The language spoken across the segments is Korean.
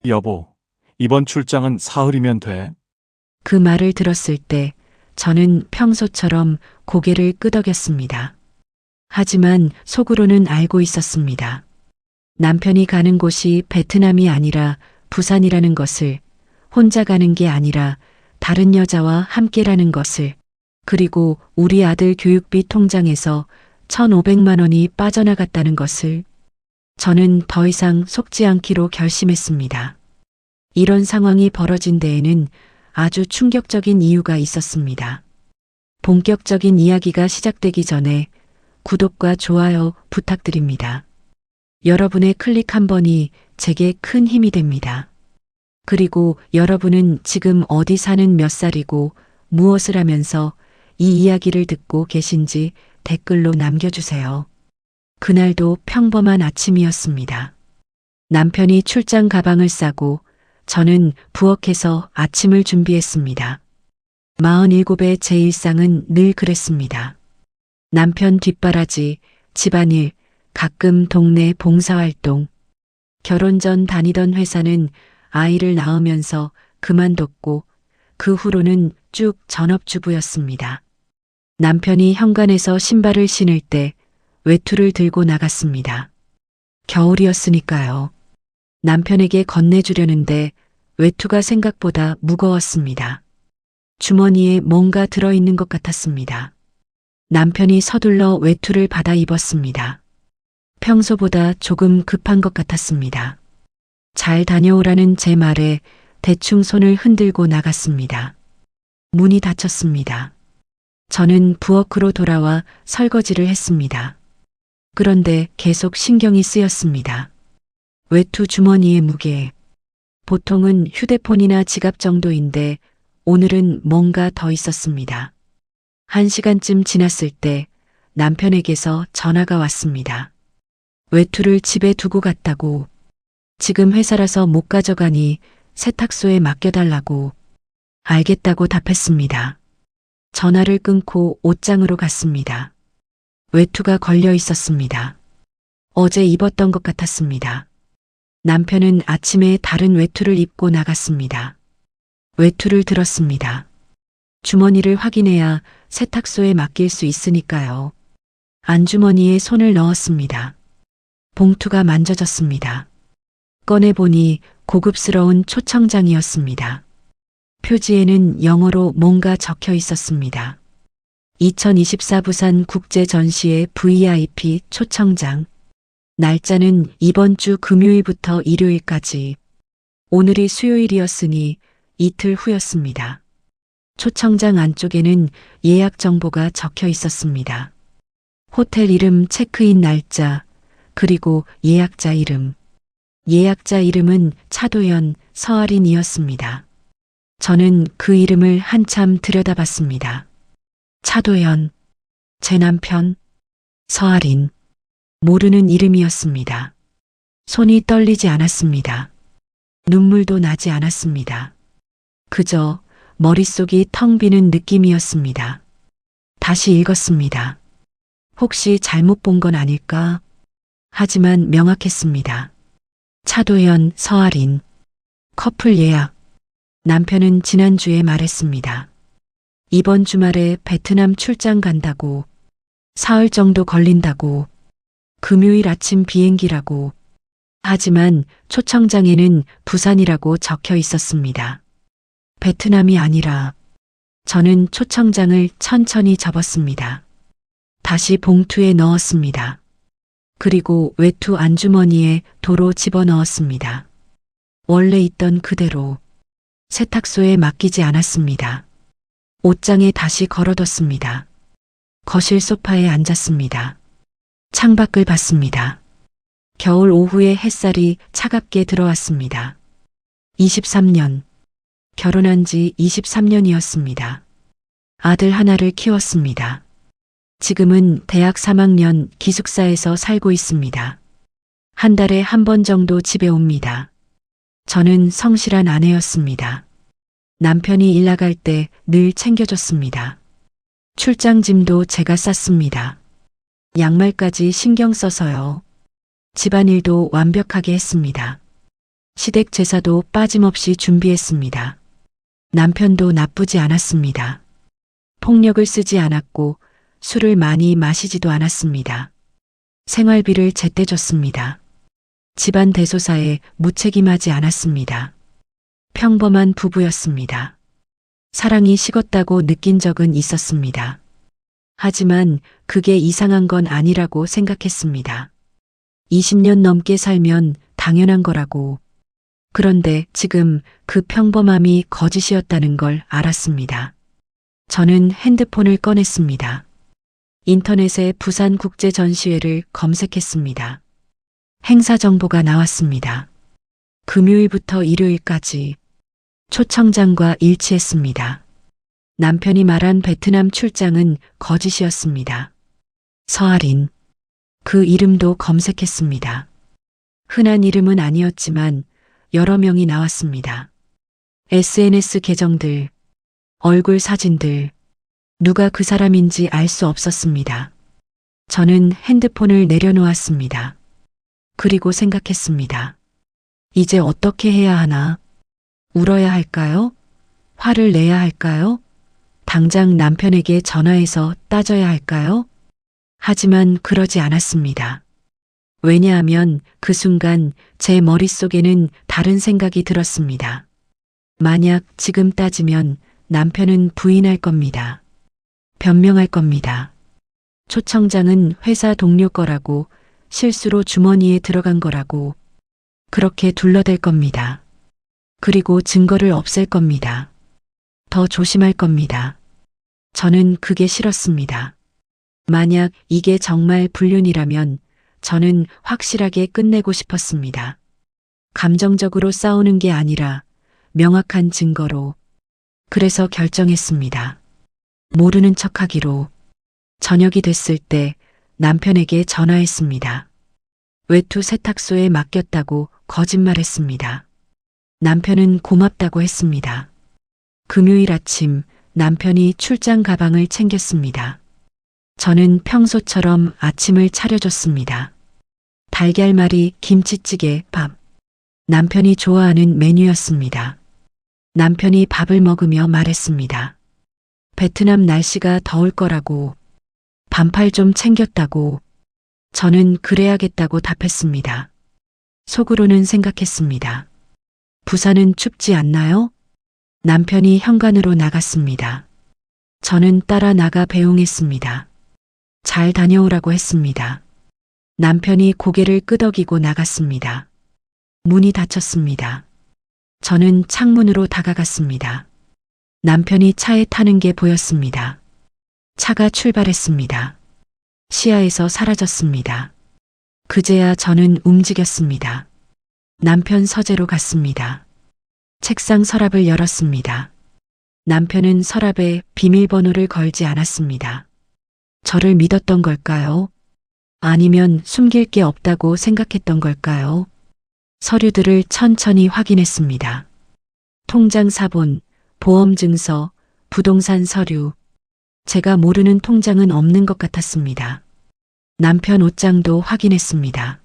여보, 이번 출장은 사흘이면 돼. 그 말을 들었을 때 저는 평소처럼 고개를 끄덕였습니다. 하지만 속으로는 알고 있었습니다. 남편이 가는 곳이 베트남이 아니라 부산이라는 것을, 혼자 가는 게 아니라 다른 여자와 함께라는 것을, 그리고 우리 아들 교육비 통장에서 1,500만 원이 빠져나갔다는 것을. 저는 더 이상 속지 않기로 결심했습니다. 이런 상황이 벌어진 데에는 아주 충격적인 이유가 있었습니다. 본격적인 이야기가 시작되기 전에 구독과 좋아요 부탁드립니다. 여러분의 클릭 한 번이 제게 큰 힘이 됩니다. 그리고 여러분은 지금 어디 사는 몇 살이고 무엇을 하면서 이 이야기를 듣고 계신지 댓글로 남겨주세요. 그날도 평범한 아침이었습니다. 남편이 출장 가방을 싸고 저는 부엌에서 아침을 준비했습니다. 47의 제 일상은 늘 그랬습니다. 남편 뒷바라지, 집안일, 가끔 동네 봉사활동. 결혼 전 다니던 회사는 아이를 낳으면서 그만뒀고 그 후로는 쭉 전업주부였습니다. 남편이 현관에서 신발을 신을 때 외투를 들고 나갔습니다. 겨울이었으니까요. 남편에게 건네주려는데 외투가 생각보다 무거웠습니다. 주머니에 뭔가 들어있는 것 같았습니다. 남편이 서둘러 외투를 받아 입었습니다. 평소보다 조금 급한 것 같았습니다. 잘 다녀오라는 제 말에 대충 손을 흔들고 나갔습니다. 문이 닫혔습니다. 저는 부엌으로 돌아와 설거지를 했습니다. 그런데 계속 신경이 쓰였습니다. 외투 주머니의 무게. 보통은 휴대폰이나 지갑 정도인데 오늘은 뭔가 더 있었습니다. 1시간쯤 지났을 때 남편에게서 전화가 왔습니다. 외투를 집에 두고 갔다고. 지금 회사라서 못 가져가니 세탁소에 맡겨달라고. 알겠다고 답했습니다. 전화를 끊고 옷장으로 갔습니다. 외투가 걸려 있었습니다. 어제 입었던 것 같았습니다. 남편은 아침에 다른 외투를 입고 나갔습니다. 외투를 들었습니다. 주머니를 확인해야 세탁소에 맡길 수 있으니까요. 안주머니에 손을 넣었습니다. 봉투가 만져졌습니다. 꺼내보니 고급스러운 초청장이었습니다. 표지에는 영어로 뭔가 적혀 있었습니다. 2024 부산 국제전시회 VIP 초청장. 날짜는 이번 주 금요일부터 일요일까지. 오늘이 수요일이었으니 이틀 후였습니다. 초청장 안쪽에는 예약 정보가 적혀 있었습니다. 호텔 이름, 체크인 날짜, 그리고 예약자 이름. 예약자 이름은 차도연, 서아린이었습니다. 저는 그 이름을 한참 들여다봤습니다. 차도연, 제 남편, 서아린. 모르는 이름이었습니다. 손이 떨리지 않았습니다. 눈물도 나지 않았습니다. 그저 머릿속이 텅 비는 느낌이었습니다. 다시 읽었습니다. 혹시 잘못 본 건 아닐까? 하지만 명확했습니다. 차도연, 서아린. 커플 예약. 남편은 지난주에 말했습니다. 이번 주말에 베트남 출장 간다고. 사흘 정도 걸린다고. 금요일 아침 비행기라고. 하지만 초청장에는 부산이라고 적혀 있었습니다. 베트남이 아니라. 저는 초청장을 천천히 접었습니다. 다시 봉투에 넣었습니다. 그리고 외투 안주머니에 도로 집어넣었습니다. 원래 있던 그대로. 세탁소에 맡기지 않았습니다. 옷장에 다시 걸어뒀습니다. 거실 소파에 앉았습니다. 창밖을 봤습니다. 겨울 오후에 햇살이 차갑게 들어왔습니다. 23년. 결혼한 지 23년이었습니다. 아들 하나를 키웠습니다. 지금은 대학 3학년 기숙사에서 살고 있습니다. 한 달에 한 번 정도 집에 옵니다. 저는 성실한 아내였습니다. 남편이 일 나갈 때 늘 챙겨줬습니다. 출장 짐도 제가 쌌습니다. 양말까지 신경 써서요. 집안일도 완벽하게 했습니다. 시댁 제사도 빠짐없이 준비했습니다. 남편도 나쁘지 않았습니다. 폭력을 쓰지 않았고 술을 많이 마시지도 않았습니다. 생활비를 제때 줬습니다. 집안 대소사에 무책임하지 않았습니다. 평범한 부부였습니다. 사랑이 식었다고 느낀 적은 있었습니다. 하지만 그게 이상한 건 아니라고 생각했습니다. 20년 넘게 살면 당연한 거라고. 그런데 지금 그 평범함이 거짓이었다는 걸 알았습니다. 저는 핸드폰을 꺼냈습니다. 인터넷에 부산국제전시회를 검색했습니다. 행사 정보가 나왔습니다. 금요일부터 일요일까지 초청장과 일치했습니다. 남편이 말한 베트남 출장은 거짓이었습니다. 서아린. 그 이름도 검색했습니다. 흔한 이름은 아니었지만 여러 명이 나왔습니다. SNS 계정들, 얼굴 사진들, 누가 그 사람인지 알 수 없었습니다. 저는 핸드폰을 내려놓았습니다. 그리고 생각했습니다. 이제 어떻게 해야 하나? 울어야 할까요? 화를 내야 할까요? 당장 남편에게 전화해서 따져야 할까요? 하지만 그러지 않았습니다. 왜냐하면 그 순간 제 머릿속에는 다른 생각이 들었습니다. 만약 지금 따지면 남편은 부인할 겁니다. 변명할 겁니다. 초청장은 회사 동료 거라고, 실수로 주머니에 들어간 거라고, 그렇게 둘러댈 겁니다. 그리고 증거를 없앨 겁니다. 더 조심할 겁니다. 저는 그게 싫었습니다. 만약 이게 정말 불륜이라면 저는 확실하게 끝내고 싶었습니다. 감정적으로 싸우는 게 아니라 명확한 증거로. 그래서 결정했습니다. 모르는 척하기로. 저녁이 됐을 때 남편에게 전화했습니다. 외투 세탁소에 맡겼다고 거짓말했습니다. 남편은 고맙다고 했습니다. 금요일 아침 남편이 출장 가방을 챙겼습니다. 저는 평소처럼 아침을 차려줬습니다. 달걀말이, 김치찌개, 밥. 남편이 좋아하는 메뉴였습니다. 남편이 밥을 먹으며 말했습니다. 베트남 날씨가 더울 거라고, 반팔 좀 챙겼다고. 저는 그래야겠다고 답했습니다. 속으로는 생각했습니다. 부산은 춥지 않나요? 남편이 현관으로 나갔습니다. 저는 따라 나가 배웅했습니다. 잘 다녀오라고 했습니다. 남편이 고개를 끄덕이고 나갔습니다. 문이 닫혔습니다. 저는 창문으로 다가갔습니다. 남편이 차에 타는 게 보였습니다. 차가 출발했습니다. 시야에서 사라졌습니다. 그제야 저는 움직였습니다. 남편 서재로 갔습니다. 책상 서랍을 열었습니다. 남편은 서랍에 비밀번호를 걸지 않았습니다. 저를 믿었던 걸까요? 아니면 숨길 게 없다고 생각했던 걸까요? 서류들을 천천히 확인했습니다. 통장 사본, 보험 증서, 부동산 서류. 제가 모르는 통장은 없는 것 같았습니다. 남편 옷장도 확인했습니다.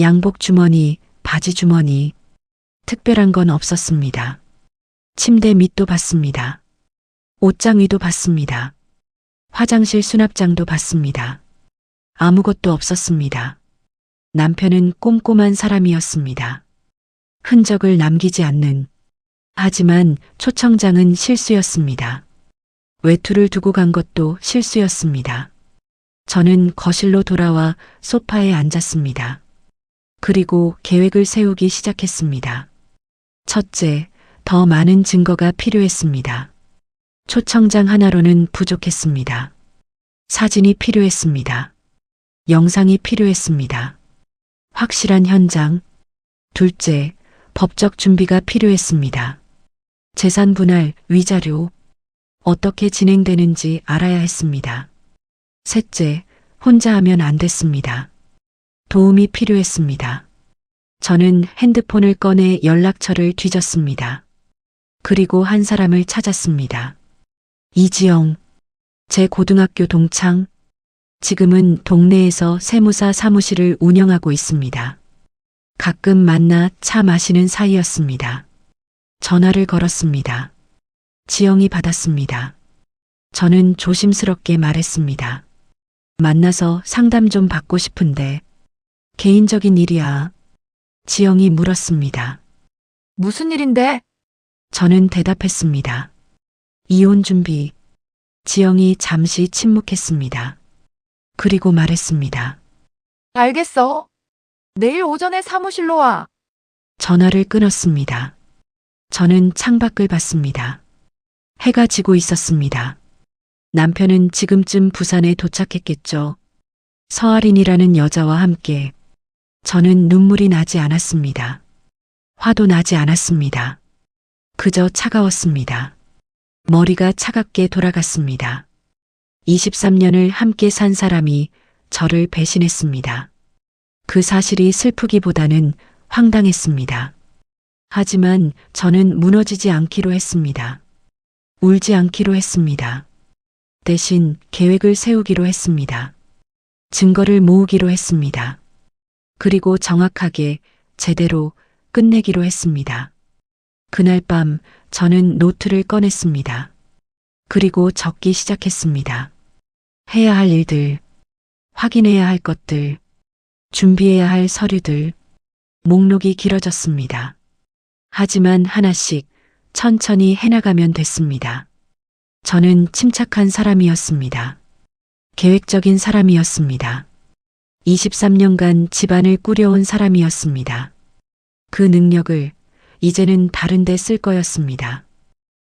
양복 주머니, 바지 주머니. 특별한 건 없었습니다. 침대 밑도 봤습니다. 옷장 위도 봤습니다. 화장실 수납장도 봤습니다. 아무것도 없었습니다. 남편은 꼼꼼한 사람이었습니다. 흔적을 남기지 않는. 하지만 초청장은 실수였습니다. 외투를 두고 간 것도 실수였습니다. 저는 거실로 돌아와 소파에 앉았습니다. 그리고 계획을 세우기 시작했습니다. 첫째, 더 많은 증거가 필요했습니다. 초청장 하나로는 부족했습니다. 사진이 필요했습니다. 영상이 필요했습니다. 확실한 현장. 둘째, 법적 준비가 필요했습니다. 재산 분할, 위자료. 어떻게 진행되는지 알아야 했습니다. 셋째, 혼자 하면 안 됐습니다. 도움이 필요했습니다. 저는 핸드폰을 꺼내 연락처를 뒤졌습니다. 그리고 한 사람을 찾았습니다. 이지영, 제 고등학교 동창. 지금은 동네에서 세무사 사무실을 운영하고 있습니다. 가끔 만나 차 마시는 사이였습니다. 전화를 걸었습니다. 지영이 받았습니다. 저는 조심스럽게 말했습니다. 만나서 상담 좀 받고 싶은데 개인적인 일이야. 지영이 물었습니다. 무슨 일인데? 저는 대답했습니다. 이혼 준비. 지영이 잠시 침묵했습니다. 그리고 말했습니다. 알겠어. 내일 오전에 사무실로 와. 전화를 끊었습니다. 저는 창밖을 봤습니다. 해가 지고 있었습니다. 남편은 지금쯤 부산에 도착했겠죠. 서아린이라는 여자와 함께. 저는 눈물이 나지 않았습니다. 화도 나지 않았습니다. 그저 차가웠습니다. 머리가 차갑게 돌아갔습니다. 23년을 함께 산 사람이 저를 배신했습니다. 그 사실이 슬프기보다는 황당했습니다. 하지만 저는 무너지지 않기로 했습니다. 울지 않기로 했습니다. 대신 계획을 세우기로 했습니다. 증거를 모으기로 했습니다. 그리고 정확하게 제대로 끝내기로 했습니다. 그날 밤 저는 노트를 꺼냈습니다. 그리고 적기 시작했습니다. 해야 할 일들, 확인해야 할 것들, 준비해야 할 서류들, 목록이 길어졌습니다. 하지만 하나씩 천천히 해나가면 됐습니다. 저는 침착한 사람이었습니다. 계획적인 사람이었습니다. 23년간 집안을 꾸려온 사람이었습니다. 그 능력을 이제는 다른 데 쓸 거였습니다.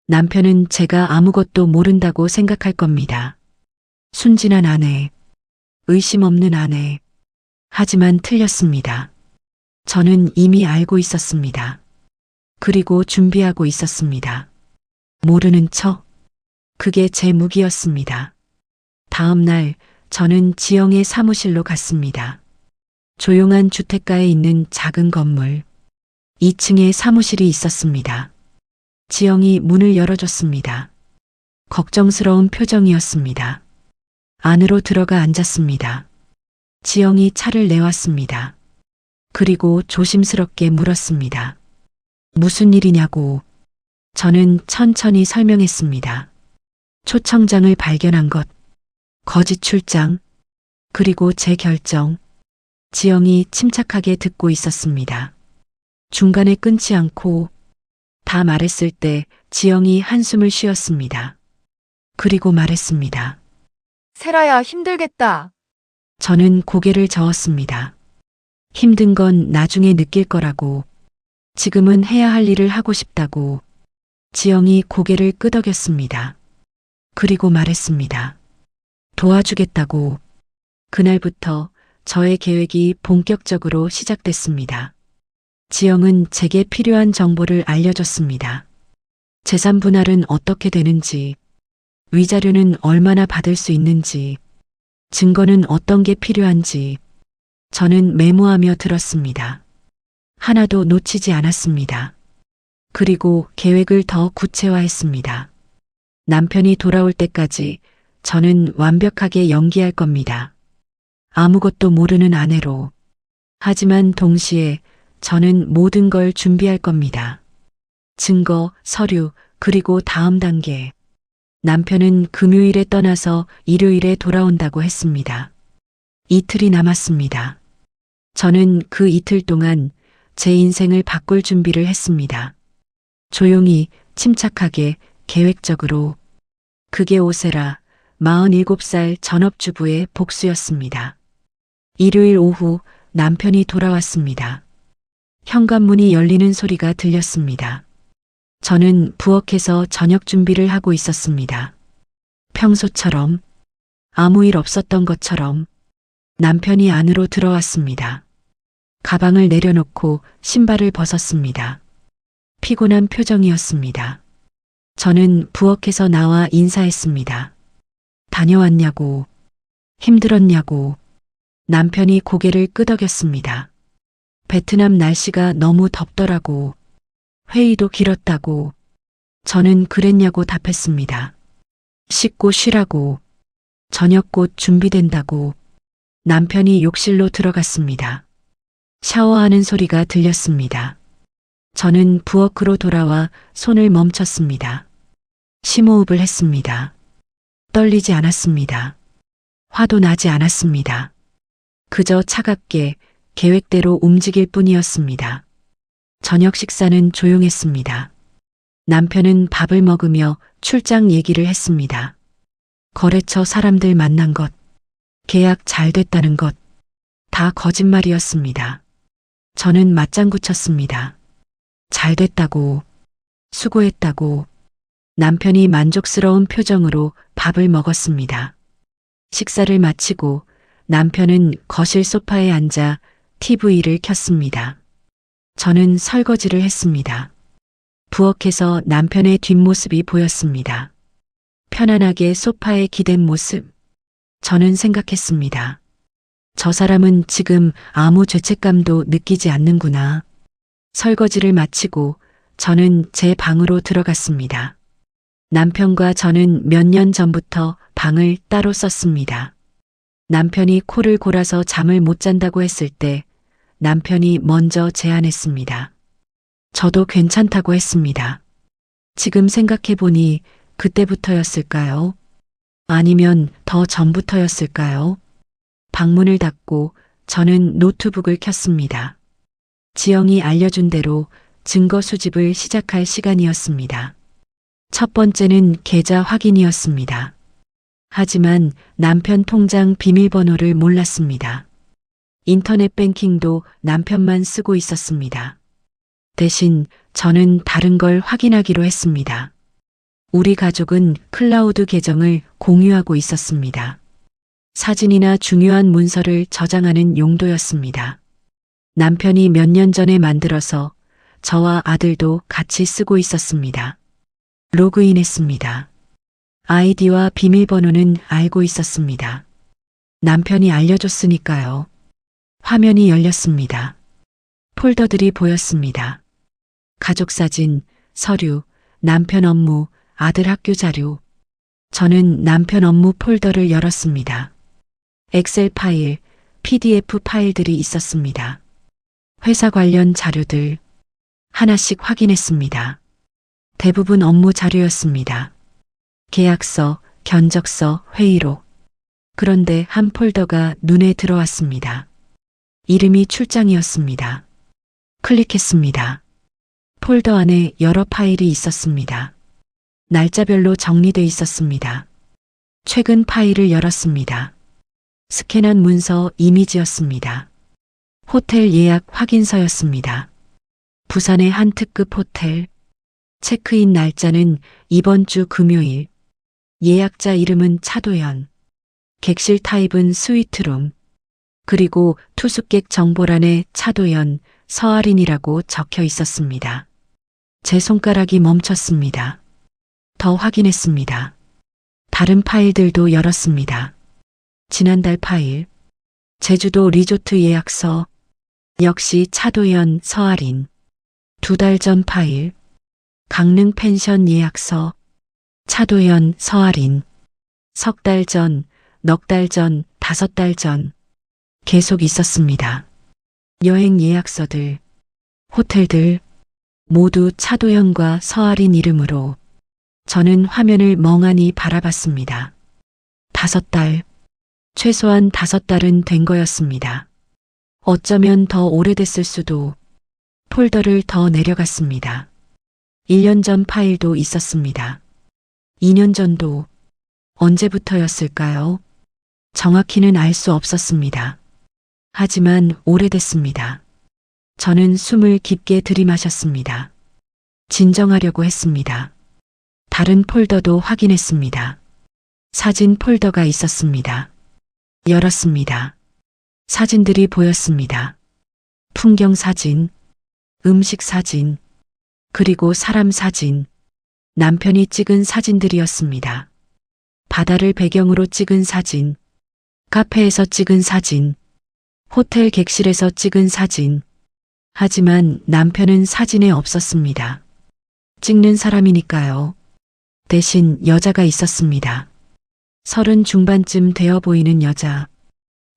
남편은 제가 아무것도 모른다고 생각할 겁니다. 순진한 아내, 의심 없는 아내. 하지만 틀렸습니다. 저는 이미 알고 있었습니다. 그리고 준비하고 있었습니다. 모르는 척. 그게 제 무기였습니다. 다음 날 저는 지영의 사무실로 갔습니다. 조용한 주택가에 있는 작은 건물. 2층에 사무실이 있었습니다. 지영이 문을 열어줬습니다. 걱정스러운 표정이었습니다. 안으로 들어가 앉았습니다. 지영이 차를 내왔습니다. 그리고 조심스럽게 물었습니다. 무슨 일이냐고. 저는 천천히 설명했습니다. 초청장을 발견한 것, 거짓 출장, 그리고 제 결정. 지영이 침착하게 듣고 있었습니다. 중간에 끊지 않고 다 말했을 때 지영이 한숨을 쉬었습니다. 그리고 말했습니다. 세라야, 힘들겠다. 저는 고개를 저었습니다. 힘든 건 나중에 느낄 거라고. 지금은 해야 할 일을 하고 싶다고. 지영이 고개를 끄덕였습니다. 그리고 말했습니다. 도와주겠다고. 그날부터 저의 계획이 본격적으로 시작됐습니다. 지영은 제게 필요한 정보를 알려줬습니다. 재산 분할은 어떻게 되는지, 위자료는 얼마나 받을 수 있는지, 증거는 어떤 게 필요한지. 저는 메모하며 들었습니다. 하나도 놓치지 않았습니다. 그리고 계획을 더 구체화했습니다. 남편이 돌아올 때까지 저는 완벽하게 연기할 겁니다. 아무것도 모르는 아내로. 하지만 동시에 저는 모든 걸 준비할 겁니다. 증거, 서류, 그리고 다음 단계. 남편은 금요일에 떠나서 일요일에 돌아온다고 했습니다. 이틀이 남았습니다. 저는 그 이틀 동안 제 인생을 바꿀 준비를 했습니다. 조용히, 침착하게, 계획적으로. 그게 오세라, 47살 전업주부의 복수였습니다. 일요일 오후 남편이 돌아왔습니다. 현관문이 열리는 소리가 들렸습니다. 저는 부엌에서 저녁 준비를 하고 있었습니다. 평소처럼, 아무 일 없었던 것처럼 남편이 안으로 들어왔습니다. 가방을 내려놓고 신발을 벗었습니다. 피곤한 표정이었습니다. 저는 부엌에서 나와 인사했습니다. 다녀왔냐고, 힘들었냐고. 남편이 고개를 끄덕였습니다. 베트남 날씨가 너무 덥더라고. 회의도 길었다고. 저는 그랬냐고 답했습니다. 씻고 쉬라고. 저녁 곧 준비된다고. 남편이 욕실로 들어갔습니다. 샤워하는 소리가 들렸습니다. 저는 부엌으로 돌아와 손을 멈췄습니다. 심호흡을 했습니다. 떨리지 않았습니다. 화도 나지 않았습니다. 그저 차갑게 계획대로 움직일 뿐이었습니다. 저녁 식사는 조용했습니다. 남편은 밥을 먹으며 출장 얘기를 했습니다. 거래처 사람들 만난 것, 계약 잘 됐다는 것, 다 거짓말이었습니다. 저는 맞장구 쳤습니다. 잘 됐다고, 수고했다고. 남편이 만족스러운 표정으로 밥을 먹었습니다. 식사를 마치고 남편은 거실 소파에 앉아 TV를 켰습니다. 저는 설거지를 했습니다. 부엌에서 남편의 뒷모습이 보였습니다. 편안하게 소파에 기댄 모습. 저는 생각했습니다. 저 사람은 지금 아무 죄책감도 느끼지 않는구나. 설거지를 마치고 저는 제 방으로 들어갔습니다. 남편과 저는 몇 년 전부터 방을 따로 썼습니다. 남편이 코를 골아서 잠을 못 잔다고 했을 때 남편이 먼저 제안했습니다. 저도 괜찮다고 했습니다. 지금 생각해보니 그때부터였을까요? 아니면 더 전부터였을까요? 방문을 닫고 저는 노트북을 켰습니다. 지영이 알려준 대로 증거 수집을 시작할 시간이었습니다. 첫 번째는 계좌 확인이었습니다. 하지만 남편 통장 비밀번호를 몰랐습니다. 인터넷 뱅킹도 남편만 쓰고 있었습니다. 대신 저는 다른 걸 확인하기로 했습니다. 우리 가족은 클라우드 계정을 공유하고 있었습니다. 사진이나 중요한 문서를 저장하는 용도였습니다. 남편이 몇 년 전에 만들어서 저와 아들도 같이 쓰고 있었습니다. 로그인했습니다. 아이디와 비밀번호는 알고 있었습니다. 남편이 알려줬으니까요. 화면이 열렸습니다. 폴더들이 보였습니다. 가족 사진, 서류, 남편 업무, 아들 학교 자료. 저는 남편 업무 폴더를 열었습니다. 엑셀 파일, PDF 파일들이 있었습니다. 회사 관련 자료들 하나씩 확인했습니다. 대부분 업무 자료였습니다. 계약서, 견적서, 회의록. 그런데 한 폴더가 눈에 들어왔습니다. 이름이 출장이었습니다. 클릭했습니다. 폴더 안에 여러 파일이 있었습니다. 날짜별로 정리돼 있었습니다. 최근 파일을 열었습니다. 스캔한 문서 이미지였습니다. 호텔 예약 확인서였습니다. 부산의 한 특급 호텔. 체크인 날짜는 이번 주 금요일. 예약자 이름은 차도연. 객실 타입은 스위트룸. 그리고 투숙객 정보란에 차도연, 서아린이라고 적혀 있었습니다. 제 손가락이 멈췄습니다. 더 확인했습니다. 다른 파일들도 열었습니다. 지난달 파일. 제주도 리조트 예약서. 역시 차도연, 서아린. 2달 전 파일. 강릉 펜션 예약서. 차도연, 서아린. 석 달 전, 넉 달 전, 5달 전. 계속 있었습니다. 여행 예약서들, 호텔들, 모두 차도연과 서아린 이름으로. 저는 화면을 멍하니 바라봤습니다. 5달, 최소한 5달은 된 거였습니다. 어쩌면 더 오래됐을 수도. 폴더를 더 내려갔습니다. 1년 전 파일도 있었습니다. 2년 전도. 언제부터였을까요? 정확히는 알 수 없었습니다. 하지만 오래됐습니다. 저는 숨을 깊게 들이마셨습니다. 진정하려고 했습니다. 다른 폴더도 확인했습니다. 사진 폴더가 있었습니다. 열었습니다. 사진들이 보였습니다. 풍경 사진, 음식 사진, 그리고 사람 사진. 남편이 찍은 사진들이었습니다. 바다를 배경으로 찍은 사진, 카페에서 찍은 사진, 호텔 객실에서 찍은 사진. 하지만 남편은 사진에 없었습니다. 찍는 사람이니까요. 대신 여자가 있었습니다. 30 중반쯤 되어 보이는 여자.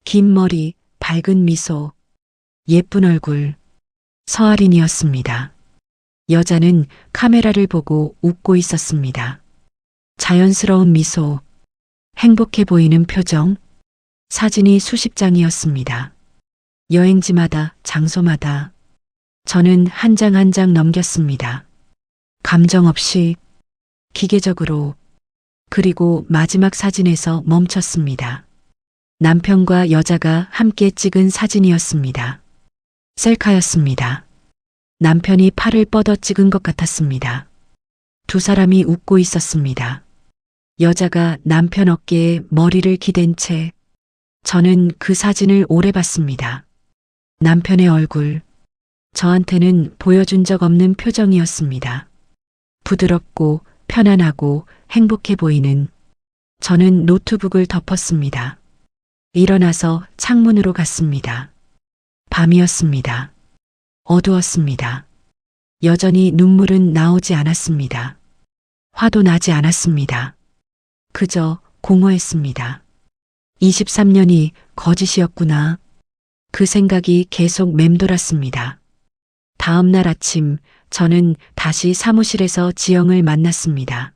긴 머리, 밝은 미소. 예쁜 얼굴. 서아린이었습니다. 여자는 카메라를 보고 웃고 있었습니다. 자연스러운 미소, 행복해 보이는 표정, 사진이 수십 장이었습니다. 여행지마다, 장소마다 저는 한 장 한 장 넘겼습니다. 감정 없이, 기계적으로. 그리고 마지막 사진에서 멈췄습니다. 남편과 여자가 함께 찍은 사진이었습니다. 셀카였습니다. 남편이 팔을 뻗어 찍은 것 같았습니다. 두 사람이 웃고 있었습니다. 여자가 남편 어깨에 머리를 기댄 채 저는 그 사진을 오래 봤습니다. 남편의 얼굴, 저한테는 보여준 적 없는 표정이었습니다. 부드럽고 편안하고 행복해 보이는. 저는 노트북을 덮었습니다. 일어나서 창문으로 갔습니다. 밤이었습니다. 어두웠습니다. 여전히 눈물은 나오지 않았습니다. 화도 나지 않았습니다. 그저 공허했습니다. 23년이 거짓이었구나. 그 생각이 계속 맴돌았습니다. 다음 날 아침 저는 다시 사무실에서 지영을 만났습니다.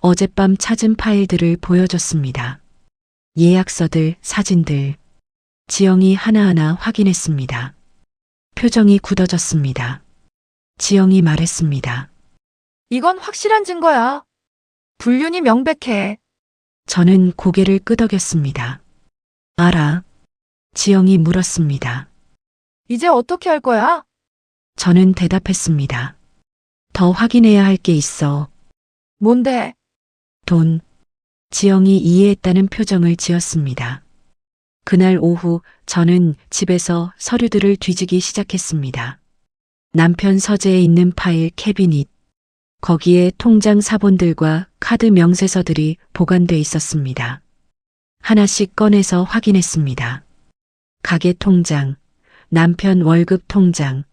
어젯밤 찾은 파일들을 보여줬습니다. 예약서들, 사진들. 지영이 하나하나 확인했습니다. 표정이 굳어졌습니다. 지영이 말했습니다. 이건 확실한 증거야. 불륜이 명백해. 저는 고개를 끄덕였습니다. 알아? 지영이 물었습니다. 이제 어떻게 할 거야? 저는 대답했습니다. 더 확인해야 할 게 있어. 뭔데? 돈. 지영이 이해했다는 표정을 지었습니다. 그날 오후 저는 집에서 서류들을 뒤지기 시작했습니다. 남편 서재에 있는 파일 캐비닛. 거기에 통장 사본들과 카드 명세서들이 보관돼 있었습니다. 하나씩 꺼내서 확인했습니다. 가게 통장, 남편 월급 통장,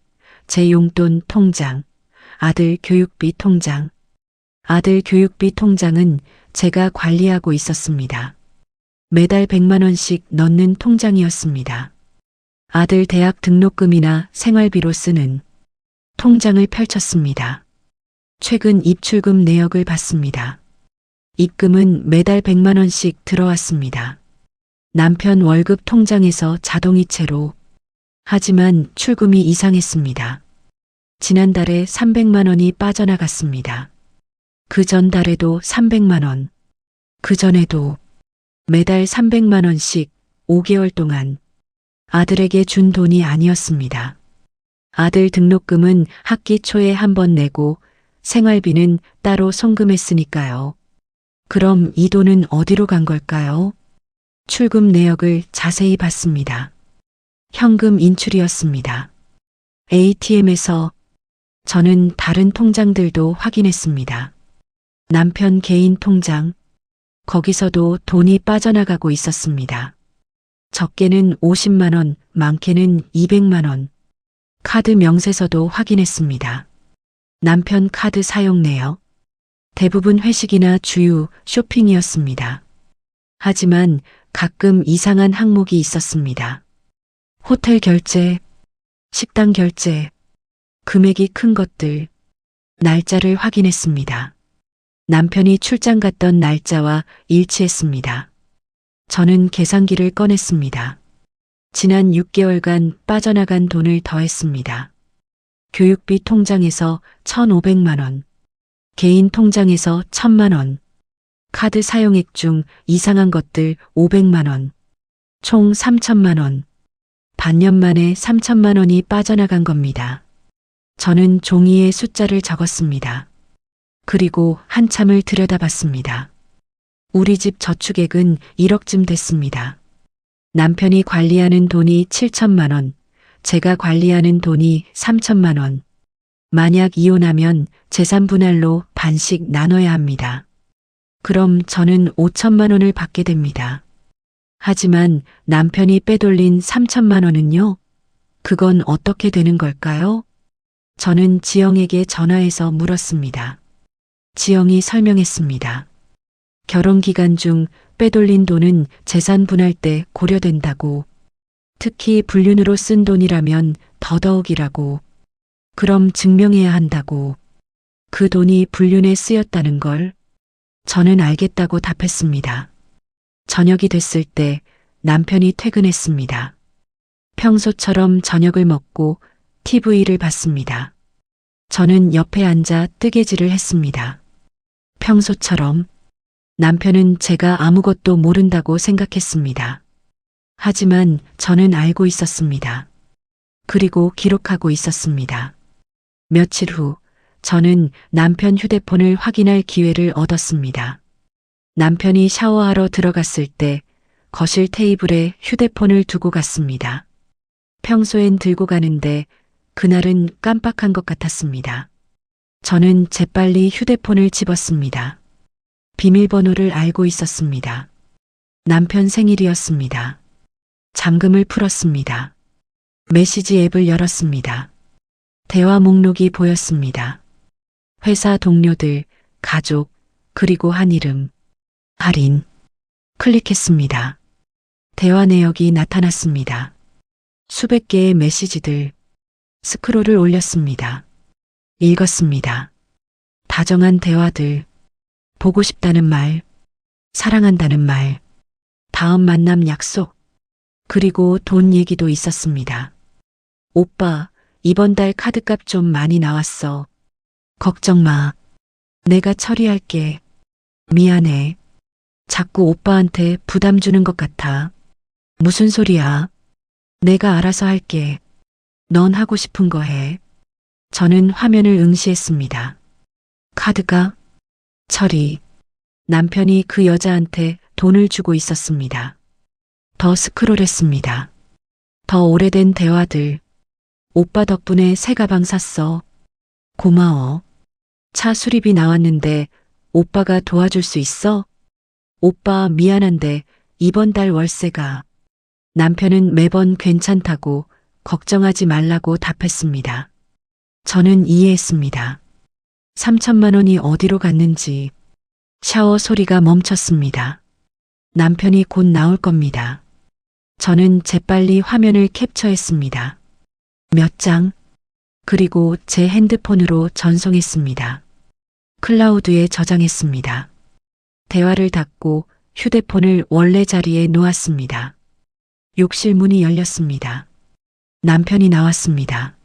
제 용돈 통장, 아들 교육비 통장. 아들 교육비 통장은 제가 관리하고 있었습니다. 매달 100만 원씩 넣는 통장이었습니다. 아들 대학 등록금이나 생활비로 쓰는. 통장을 펼쳤습니다. 최근 입출금 내역을 봤습니다. 입금은 매달 100만 원씩 들어왔습니다. 남편 월급 통장에서 자동이체로. 하지만 출금이 이상했습니다. 지난달에 300만 원이 빠져나갔습니다. 그 전달에도 300만 원. 그 전에도 매달 300만 원씩 5개월 동안 아들에게 준 돈이 아니었습니다. 아들 등록금은 학기 초에 한 번 내고 생활비는 따로 송금했으니까요. 그럼 이 돈은 어디로 간 걸까요? 출금 내역을 자세히 봤습니다. 현금 인출이었습니다. ATM에서. 저는 다른 통장들도 확인했습니다. 남편 개인 통장. 거기서도 돈이 빠져나가고 있었습니다. 적게는 50만 원, 많게는 200만 원. 카드 명세서도 확인했습니다. 남편 카드 사용 내역. 대부분 회식이나 주유, 쇼핑이었습니다. 하지만 가끔 이상한 항목이 있었습니다. 호텔 결제, 식당 결제, 금액이 큰 것들. 날짜를 확인했습니다. 남편이 출장 갔던 날짜와 일치했습니다. 저는 계산기를 꺼냈습니다. 지난 6개월간 빠져나간 돈을 더했습니다. 교육비 통장에서 1,500만 원, 개인 통장에서 1,000만 원, 카드 사용액 중 이상한 것들 500만 원, 총 3,000만 원. 반년 만에 3,000만 원이 빠져나간 겁니다. 저는 종이에 숫자를 적었습니다. 그리고 한참을 들여다봤습니다. 우리 집 저축액은 1억쯤 됐습니다. 남편이 관리하는 돈이 7천만 원, 제가 관리하는 돈이 3천만 원. 만약 이혼하면 재산 분할로 반씩 나눠야 합니다. 그럼 저는 5천만 원을 받게 됩니다. 하지만 남편이 빼돌린 3천만 원은요? 그건 어떻게 되는 걸까요? 저는 지영에게 전화해서 물었습니다. 지영이 설명했습니다. 결혼 기간 중 빼돌린 돈은 재산 분할 때 고려된다고. 특히 불륜으로 쓴 돈이라면 더더욱이라고. 그럼 증명해야 한다고. 그 돈이 불륜에 쓰였다는 걸 저는 알겠다고 답했습니다. 저녁이 됐을 때 남편이 퇴근했습니다. 평소처럼 저녁을 먹고 TV를 봤습니다. 저는 옆에 앉아 뜨개질을 했습니다. 평소처럼 남편은 제가 아무것도 모른다고 생각했습니다. 하지만 저는 알고 있었습니다. 그리고 기록하고 있었습니다. 며칠 후 저는 남편 휴대폰을 확인할 기회를 얻었습니다. 남편이 샤워하러 들어갔을 때 거실 테이블에 휴대폰을 두고 갔습니다. 평소엔 들고 가는데 그날은 깜빡한 것 같았습니다. 저는 재빨리 휴대폰을 집었습니다. 비밀번호를 알고 있었습니다. 남편 생일이었습니다. 잠금을 풀었습니다. 메시지 앱을 열었습니다. 대화 목록이 보였습니다. 회사 동료들, 가족, 그리고 한 이름. 할인. 클릭했습니다. 대화 내역이 나타났습니다. 수백 개의 메시지들. 스크롤을 올렸습니다. 읽었습니다. 다정한 대화들. 보고 싶다는 말. 사랑한다는 말. 다음 만남 약속. 그리고 돈 얘기도 있었습니다. 오빠, 이번 달 카드값 좀 많이 나왔어. 걱정 마. 내가 처리할게. 미안해. 자꾸 오빠한테 부담 주는 것 같아. 무슨 소리야? 내가 알아서 할게. 넌 하고 싶은 거 해. 저는 화면을 응시했습니다. 카드가 처리. 남편이 그 여자한테 돈을 주고 있었습니다. 더 스크롤했습니다. 더 오래된 대화들. 오빠 덕분에 새 가방 샀어. 고마워. 차 수리비 나왔는데 오빠가 도와줄 수 있어? 오빠 미안한데 이번 달 월세가. 남편은 매번 괜찮다고 걱정하지 말라고 답했습니다. 저는 이해했습니다. 3천만 원이 어디로 갔는지. 샤워 소리가 멈췄습니다. 남편이 곧 나올 겁니다. 저는 재빨리 화면을 캡처했습니다. 몇 장, 그리고 제 핸드폰으로 전송했습니다. 클라우드에 저장했습니다. 대화를 닫고 휴대폰을 원래 자리에 놓았습니다. 욕실 문이 열렸습니다. 남편이 나왔습니다.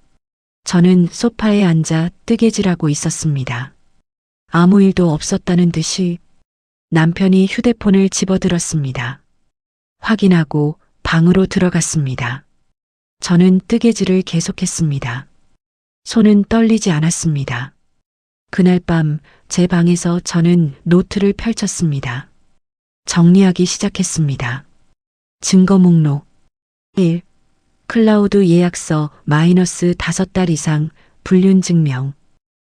저는 소파에 앉아 뜨개질하고 있었습니다. 아무 일도 없었다는 듯이 남편이 휴대폰을 집어들었습니다. 확인하고 방으로 들어갔습니다. 저는 뜨개질을 계속했습니다. 손은 떨리지 않았습니다. 그날 밤 제 방에서 저는 노트를 펼쳤습니다. 정리하기 시작했습니다. 증거 목록 1. 클라우드 예약서 마이너스 5달 이상 불륜 증명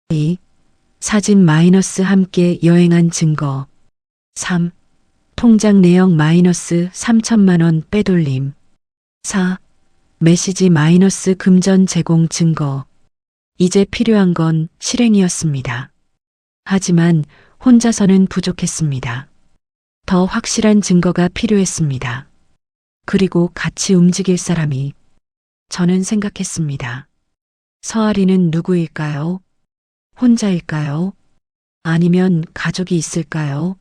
2. 사진 마이너스 함께 여행한 증거 3. 통장 내역 마이너스 3천만 원 빼돌림 4. 메시지 마이너스 금전 제공 증거. 이제 필요한 건 실행이었습니다. 하지만 혼자서는 부족했습니다. 더 확실한 증거가 필요했습니다. 그리고 같이 움직일 사람이. 저는 생각했습니다. 서아리는 누구일까요? 혼자일까요? 아니면 가족이 있을까요?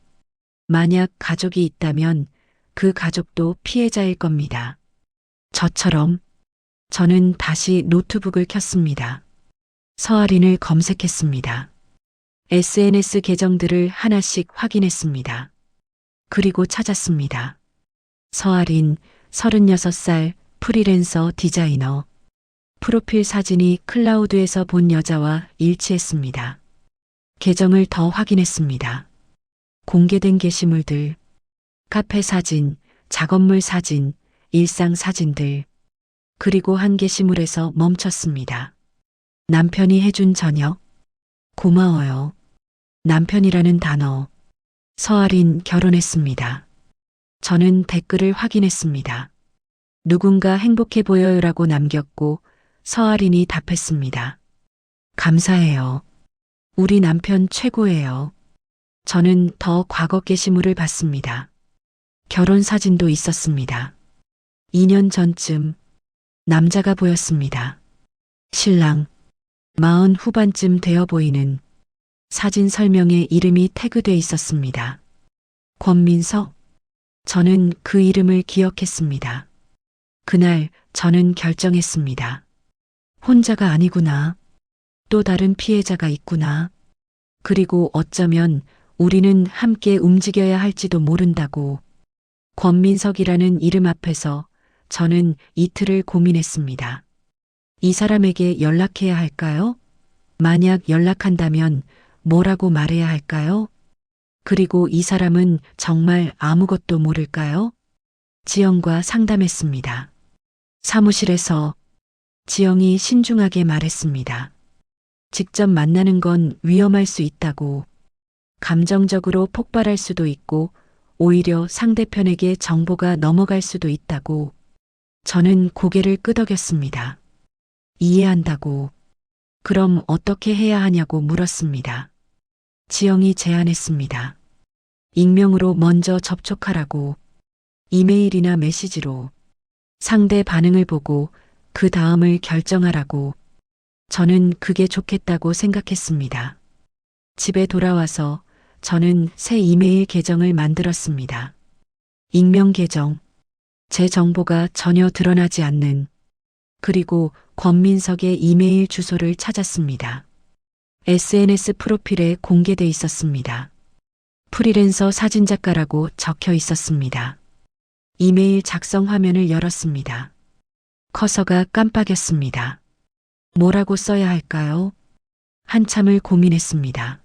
만약 가족이 있다면 그 가족도 피해자일 겁니다. 저처럼. 저는 다시 노트북을 켰습니다. 서아린을 검색했습니다. SNS 계정들을 하나씩 확인했습니다. 그리고 찾았습니다. 서아린, 36살, 프리랜서 디자이너. 프로필 사진이 클라우드에서 본 여자와 일치했습니다. 계정을 더 확인했습니다. 공개된 게시물들, 카페 사진, 작업물 사진, 일상 사진들. 그리고 한 게시물에서 멈췄습니다. 남편이 해준 저녁. 고마워요. 남편이라는 단어. 서아린 결혼했습니다. 저는 댓글을 확인했습니다. 누군가 행복해 보여요라고 남겼고 서아린이 답했습니다. 감사해요. 우리 남편 최고예요. 저는 더 과거 게시물을 봤습니다. 결혼 사진도 있었습니다. 2년 전쯤 남자가 보였습니다. 신랑, 40 후반쯤 되어 보이는 사진 설명에 이름이 태그돼 있었습니다. 권민석. 저는 그 이름을 기억했습니다. 그날 저는 결정했습니다. 혼자가 아니구나. 또 다른 피해자가 있구나. 그리고 어쩌면 우리는 함께 움직여야 할지도 모른다고. 권민석이라는 이름 앞에서 저는 이틀을 고민했습니다. 이 사람에게 연락해야 할까요? 만약 연락한다면 뭐라고 말해야 할까요? 그리고 이 사람은 정말 아무것도 모를까요? 지영과 상담했습니다. 사무실에서 지영이 신중하게 말했습니다. 직접 만나는 건 위험할 수 있다고. 감정적으로 폭발할 수도 있고 오히려 상대편에게 정보가 넘어갈 수도 있다고. 저는 고개를 끄덕였습니다. 이해한다고. 그럼 어떻게 해야 하냐고 물었습니다. 지영이 제안했습니다. 익명으로 먼저 접촉하라고. 이메일이나 메시지로. 상대 반응을 보고 그 다음을 결정하라고. 저는 그게 좋겠다고 생각했습니다. 집에 돌아와서 저는 새 이메일 계정을 만들었습니다. 익명 계정. 제 정보가 전혀 드러나지 않는. 그리고 권민석의 이메일 주소를 찾았습니다. SNS 프로필에 공개돼 있었습니다. 프리랜서 사진작가라고 적혀 있었습니다. 이메일 작성 화면을 열었습니다. 커서가 깜빡였습니다. 뭐라고 써야 할까요? 한참을 고민했습니다.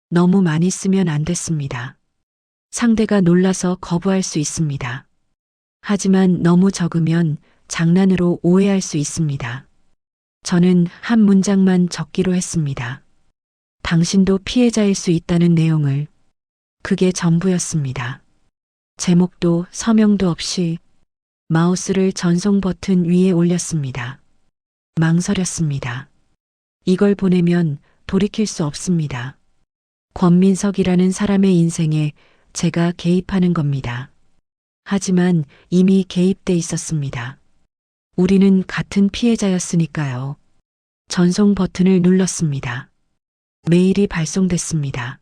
너무 많이 쓰면 안 됐습니다. 상대가 놀라서 거부할 수 있습니다. 하지만 너무 적으면 장난으로 오해할 수 있습니다. 저는 한 문장만 적기로 했습니다. 당신도 피해자일 수 있다는 내용을. 그게 전부였습니다. 제목도 서명도 없이 마우스를 전송 버튼 위에 올렸습니다. 망설였습니다. 이걸 보내면 돌이킬 수 없습니다. 권민석이라는 사람의 인생에 제가 개입하는 겁니다. 하지만 이미 개입돼 있었습니다. 우리는 같은 피해자였으니까요. 전송 버튼을 눌렀습니다. 메일이 발송됐습니다.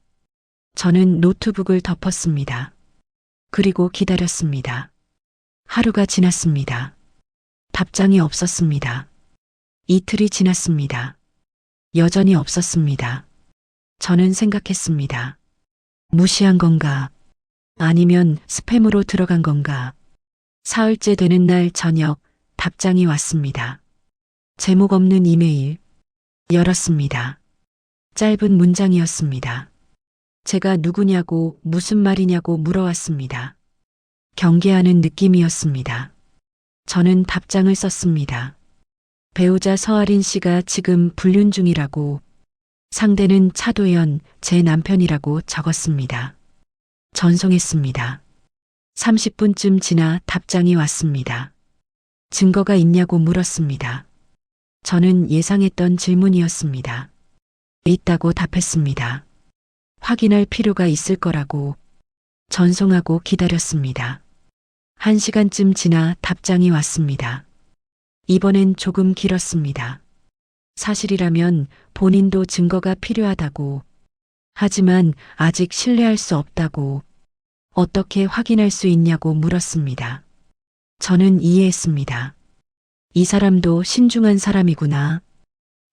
저는 노트북을 덮었습니다. 그리고 기다렸습니다. 하루가 지났습니다. 답장이 없었습니다. 이틀이 지났습니다. 여전히 없었습니다. 저는 생각했습니다. 무시한 건가? 아니면 스팸으로 들어간 건가? 사흘째 되는 날 저녁 답장이 왔습니다. 제목 없는 이메일. 열었습니다. 짧은 문장이었습니다. 제가 누구냐고 무슨 말이냐고 물어왔습니다. 경계하는 느낌이었습니다. 저는 답장을 썼습니다. 배우자 서아린 씨가 지금 불륜 중이라고. 상대는 차도연, 제 남편이라고 적었습니다. 전송했습니다. 30분쯤 지나 답장이 왔습니다. 증거가 있냐고 물었습니다. 저는 예상했던 질문이었습니다. 있다고 답했습니다. 확인할 필요가 있을 거라고. 전송하고 기다렸습니다. 1시간쯤 지나 답장이 왔습니다. 이번엔 조금 길었습니다. 사실이라면 본인도 증거가 필요하다고. 하지만 아직 신뢰할 수 없다고. 어떻게 확인할 수 있냐고 물었습니다. 저는 이해했습니다. 이 사람도 신중한 사람이구나.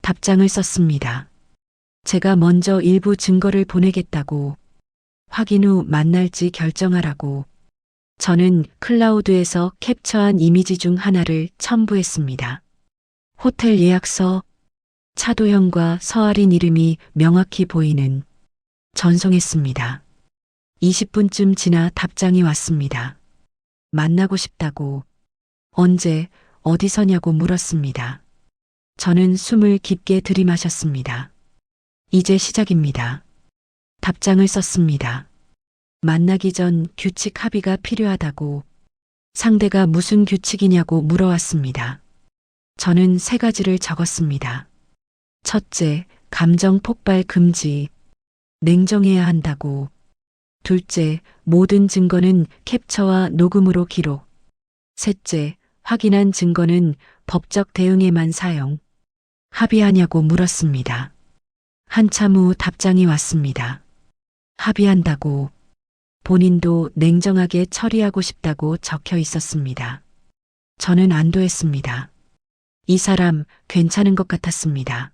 답장을 썼습니다. 제가 먼저 일부 증거를 보내겠다고. 확인 후 만날지 결정하라고. 저는 클라우드에서 캡처한 이미지 중 하나를 첨부했습니다. 호텔 예약서, 차도현과 서아린 이름이 명확히 보이는. 전송했습니다. 20분쯤 지나 답장이 왔습니다. 만나고 싶다고. 언제, 어디서냐고 물었습니다. 저는 숨을 깊게 들이마셨습니다. 이제 시작입니다. 답장을 썼습니다. 만나기 전 규칙 합의가 필요하다고. 상대가 무슨 규칙이냐고 물어왔습니다. 저는 3가지를 적었습니다. 첫째, 감정 폭발 금지. 냉정해야 한다고. 둘째, 모든 증거는 캡처와 녹음으로 기록. 셋째, 확인한 증거는 법적 대응에만 사용. 합의하냐고 물었습니다. 한참 후 답장이 왔습니다. 합의한다고. 본인도 냉정하게 처리하고 싶다고 적혀 있었습니다. 저는 안도했습니다. 이 사람 괜찮은 것 같았습니다.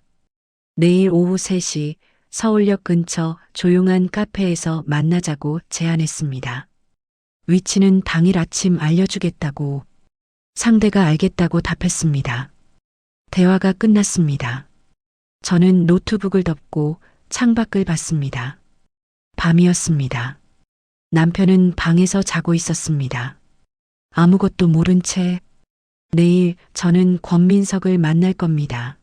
내일 오후 3시 서울역 근처 조용한 카페에서 만나자고 제안했습니다. 위치는 당일 아침 알려주겠다고. 상대가 알겠다고 답했습니다. 대화가 끝났습니다. 저는 노트북을 덮고 창밖을 봤습니다. 밤이었습니다. 남편은 방에서 자고 있었습니다. 아무것도 모른 채 내일 저는 권민석을 만날 겁니다.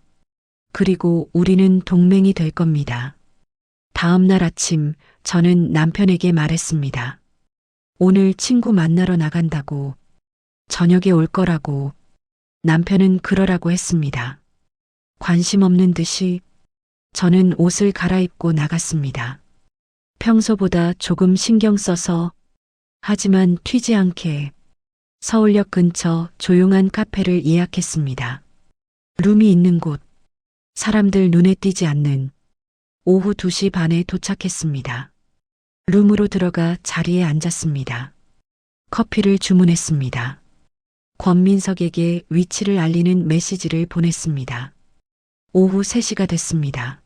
그리고 우리는 동맹이 될 겁니다. 다음 날 아침 저는 남편에게 말했습니다. 오늘 친구 만나러 나간다고. 저녁에 올 거라고. 남편은 그러라고 했습니다. 관심 없는 듯이 저는 옷을 갈아입고 나갔습니다. 평소보다 조금 신경 써서, 하지만 튀지 않게 서울역 근처 조용한 카페를 예약했습니다. 룸이 있는 곳, 사람들 눈에 띄지 않는. 오후 2시 반에 도착했습니다. 룸으로 들어가 자리에 앉았습니다. 커피를 주문했습니다. 권민석에게 위치를 알리는 메시지를 보냈습니다. 오후 3시가 됐습니다.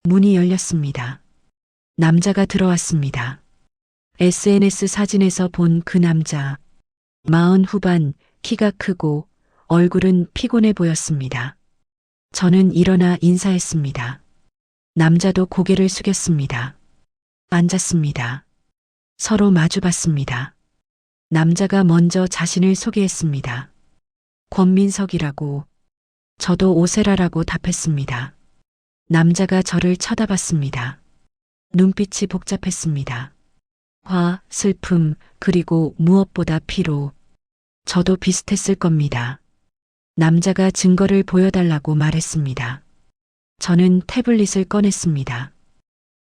문이 열렸습니다. 남자가 들어왔습니다. SNS 사진에서 본 그 남자. 40 후반, 키가 크고 얼굴은 피곤해 보였습니다. 저는 일어나 인사했습니다. 남자도 고개를 숙였습니다. 앉았습니다. 서로 마주봤습니다. 남자가 먼저 자신을 소개했습니다. 권민석이라고. 저도 오세라라고 답했습니다. 남자가 저를 쳐다봤습니다. 눈빛이 복잡했습니다. 화, 슬픔, 그리고 무엇보다 피로. 저도 비슷했을 겁니다. 남자가 증거를 보여달라고 말했습니다. 저는 태블릿을 꺼냈습니다.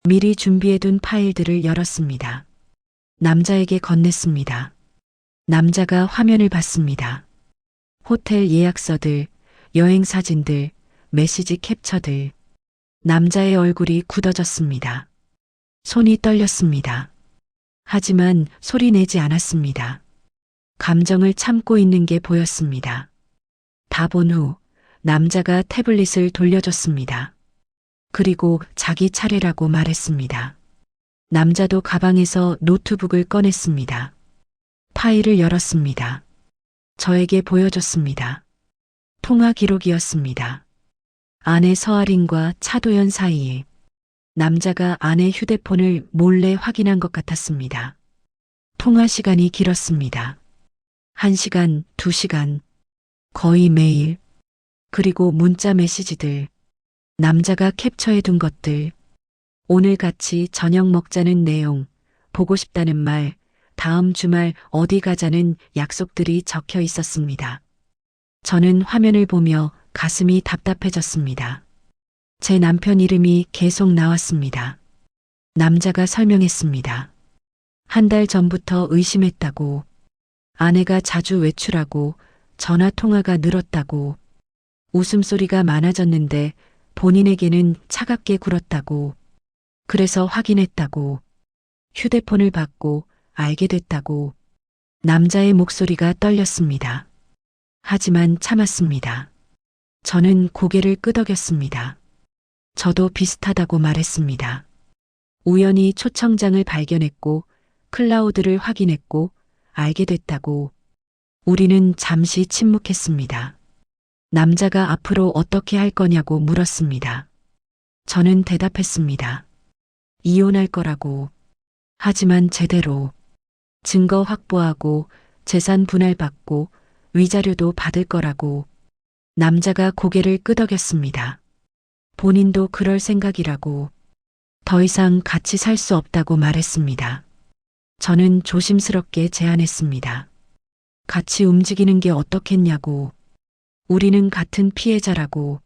미리 준비해둔 파일들을 열었습니다. 남자에게 건넸습니다. 남자가 화면을 봤습니다. 호텔 예약서들, 여행 사진들, 메시지 캡처들. 남자의 얼굴이 굳어졌습니다. 손이 떨렸습니다. 하지만 소리 내지 않았습니다. 감정을 참고 있는 게 보였습니다. 다 본 후 남자가 태블릿을 돌려줬습니다. 그리고 자기 차례라고 말했습니다. 남자도 가방에서 노트북을 꺼냈습니다. 파일을 열었습니다. 저에게 보여줬습니다. 통화 기록이었습니다. 아내 서아린과 차도연 사이에. 남자가 아내 휴대폰을 몰래 확인한 것 같았습니다. 통화 시간이 길었습니다. 1시간, 2시간, 거의 매일. 그리고 문자 메시지들. 남자가 캡처해둔 것들. 오늘 같이 저녁 먹자는 내용, 보고 싶다는 말, 다음 주말 어디 가자는 약속들이 적혀 있었습니다. 저는 화면을 보며 가슴이 답답해졌습니다. 제 남편 이름이 계속 나왔습니다. 남자가 설명했습니다. 1달 전부터 의심했다고. 아내가 자주 외출하고 전화 통화가 늘었다고. 웃음소리가 많아졌는데 본인에게는 차갑게 굴었다고. 그래서 확인했다고. 휴대폰을 받고 알게 됐다고. 남자의 목소리가 떨렸습니다. 하지만 참았습니다. 저는 고개를 끄덕였습니다. 저도 비슷하다고 말했습니다. 우연히 초청장을 발견했고 클라우드를 확인했고 알게 됐다고. 우리는 잠시 침묵했습니다. 남자가 앞으로 어떻게 할 거냐고 물었습니다. 저는 대답했습니다. 이혼할 거라고. 하지만 제대로. 증거 확보하고 재산 분할받고 위자료도 받을 거라고. 남자가 고개를 끄덕였습니다. 본인도 그럴 생각이라고. 더 이상 같이 살 수 없다고 말했습니다. 저는 조심스럽게 제안했습니다. 같이 움직이는 게 어떻겠냐고. 우리는 같은 피해자라고.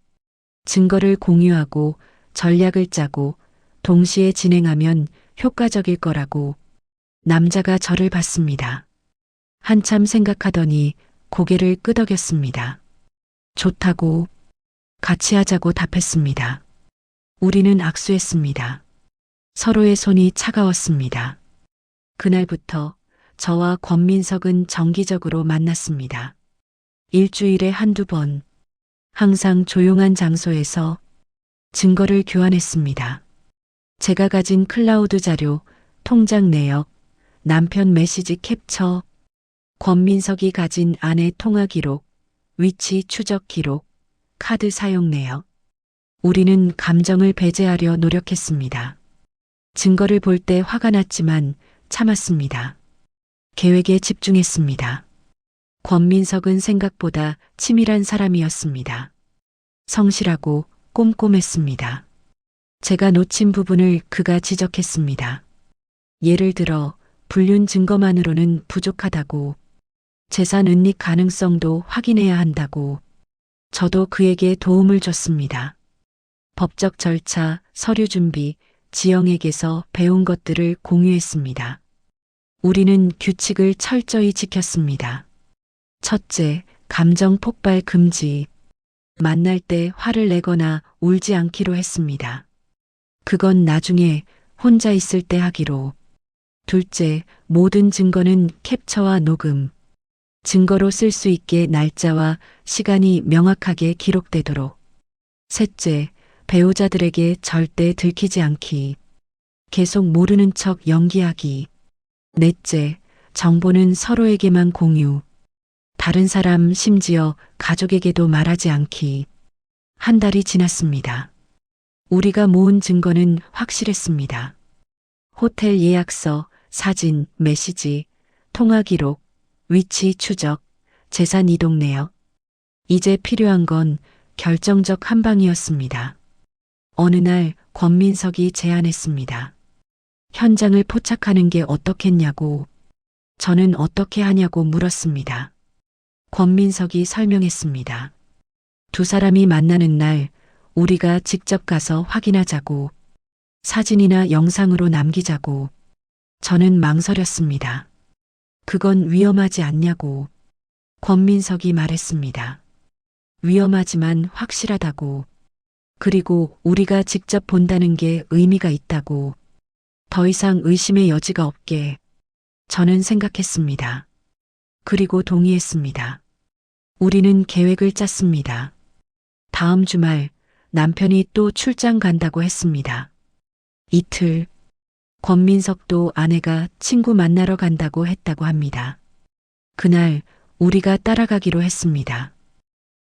증거를 공유하고 전략을 짜고 동시에 진행하면 효과적일 거라고. 남자가 저를 봤습니다. 한참 생각하더니 고개를 끄덕였습니다. 좋다고, 같이 하자고 답했습니다. 우리는 악수했습니다. 서로의 손이 차가웠습니다. 그날부터 저와 권민석은 정기적으로 만났습니다. 일주일에 한두 번, 항상 조용한 장소에서 증거를 교환했습니다. 제가 가진 클라우드 자료, 통장 내역, 남편 메시지 캡처, 권민석이 가진 아내 통화 기록, 위치 추적 기록, 카드 사용 내역. 우리는 감정을 배제하려 노력했습니다. 증거를 볼 때 화가 났지만 참았습니다. 계획에 집중했습니다. 권민석은 생각보다 치밀한 사람이었습니다. 성실하고 꼼꼼했습니다. 제가 놓친 부분을 그가 지적했습니다. 예를 들어 불륜 증거만으로는 부족하다고, 재산 은닉 가능성도 확인해야 한다고. 저도 그에게 도움을 줬습니다. 법적 절차, 서류 준비, 지영에게서 배운 것들을 공유했습니다. 우리는 규칙을 철저히 지켰습니다. 첫째, 감정 폭발 금지. 만날 때 화를 내거나 울지 않기로 했습니다. 그건 나중에 혼자 있을 때 하기로. 둘째, 모든 증거는 캡처와 녹음. 증거로 쓸 수 있게 날짜와 시간이 명확하게 기록되도록. 셋째, 배우자들에게 절대 들키지 않기. 계속 모르는 척 연기하기. 넷째, 정보는 서로에게만 공유. 다른 사람, 심지어 가족에게도 말하지 않기. 한 달이 지났습니다. 우리가 모은 증거는 확실했습니다. 호텔 예약서, 사진, 메시지, 통화 기록, 위치 추적, 재산 이동 내역. 이제 필요한 건 결정적 한 방이었습니다. 어느 날 권민석이 제안했습니다. 현장을 포착하는 게 어떻겠냐고. 저는 어떻게 하냐고 물었습니다. 권민석이 설명했습니다. 두 사람이 만나는 날 우리가 직접 가서 확인하자고. 사진이나 영상으로 남기자고. 저는 망설였습니다. 그건 위험하지 않냐고. 권민석이 말했습니다. 위험하지만 확실하다고. 그리고 우리가 직접 본다는 게 의미가 있다고. 더 이상 의심의 여지가 없게. 저는 생각했습니다. 그리고 동의했습니다. 우리는 계획을 짰습니다. 다음 주말 남편이 또 출장 간다고 했습니다. 이틀, 권민석도 아내가 친구 만나러 간다고 했다고 합니다. 그날 우리가 따라가기로 했습니다.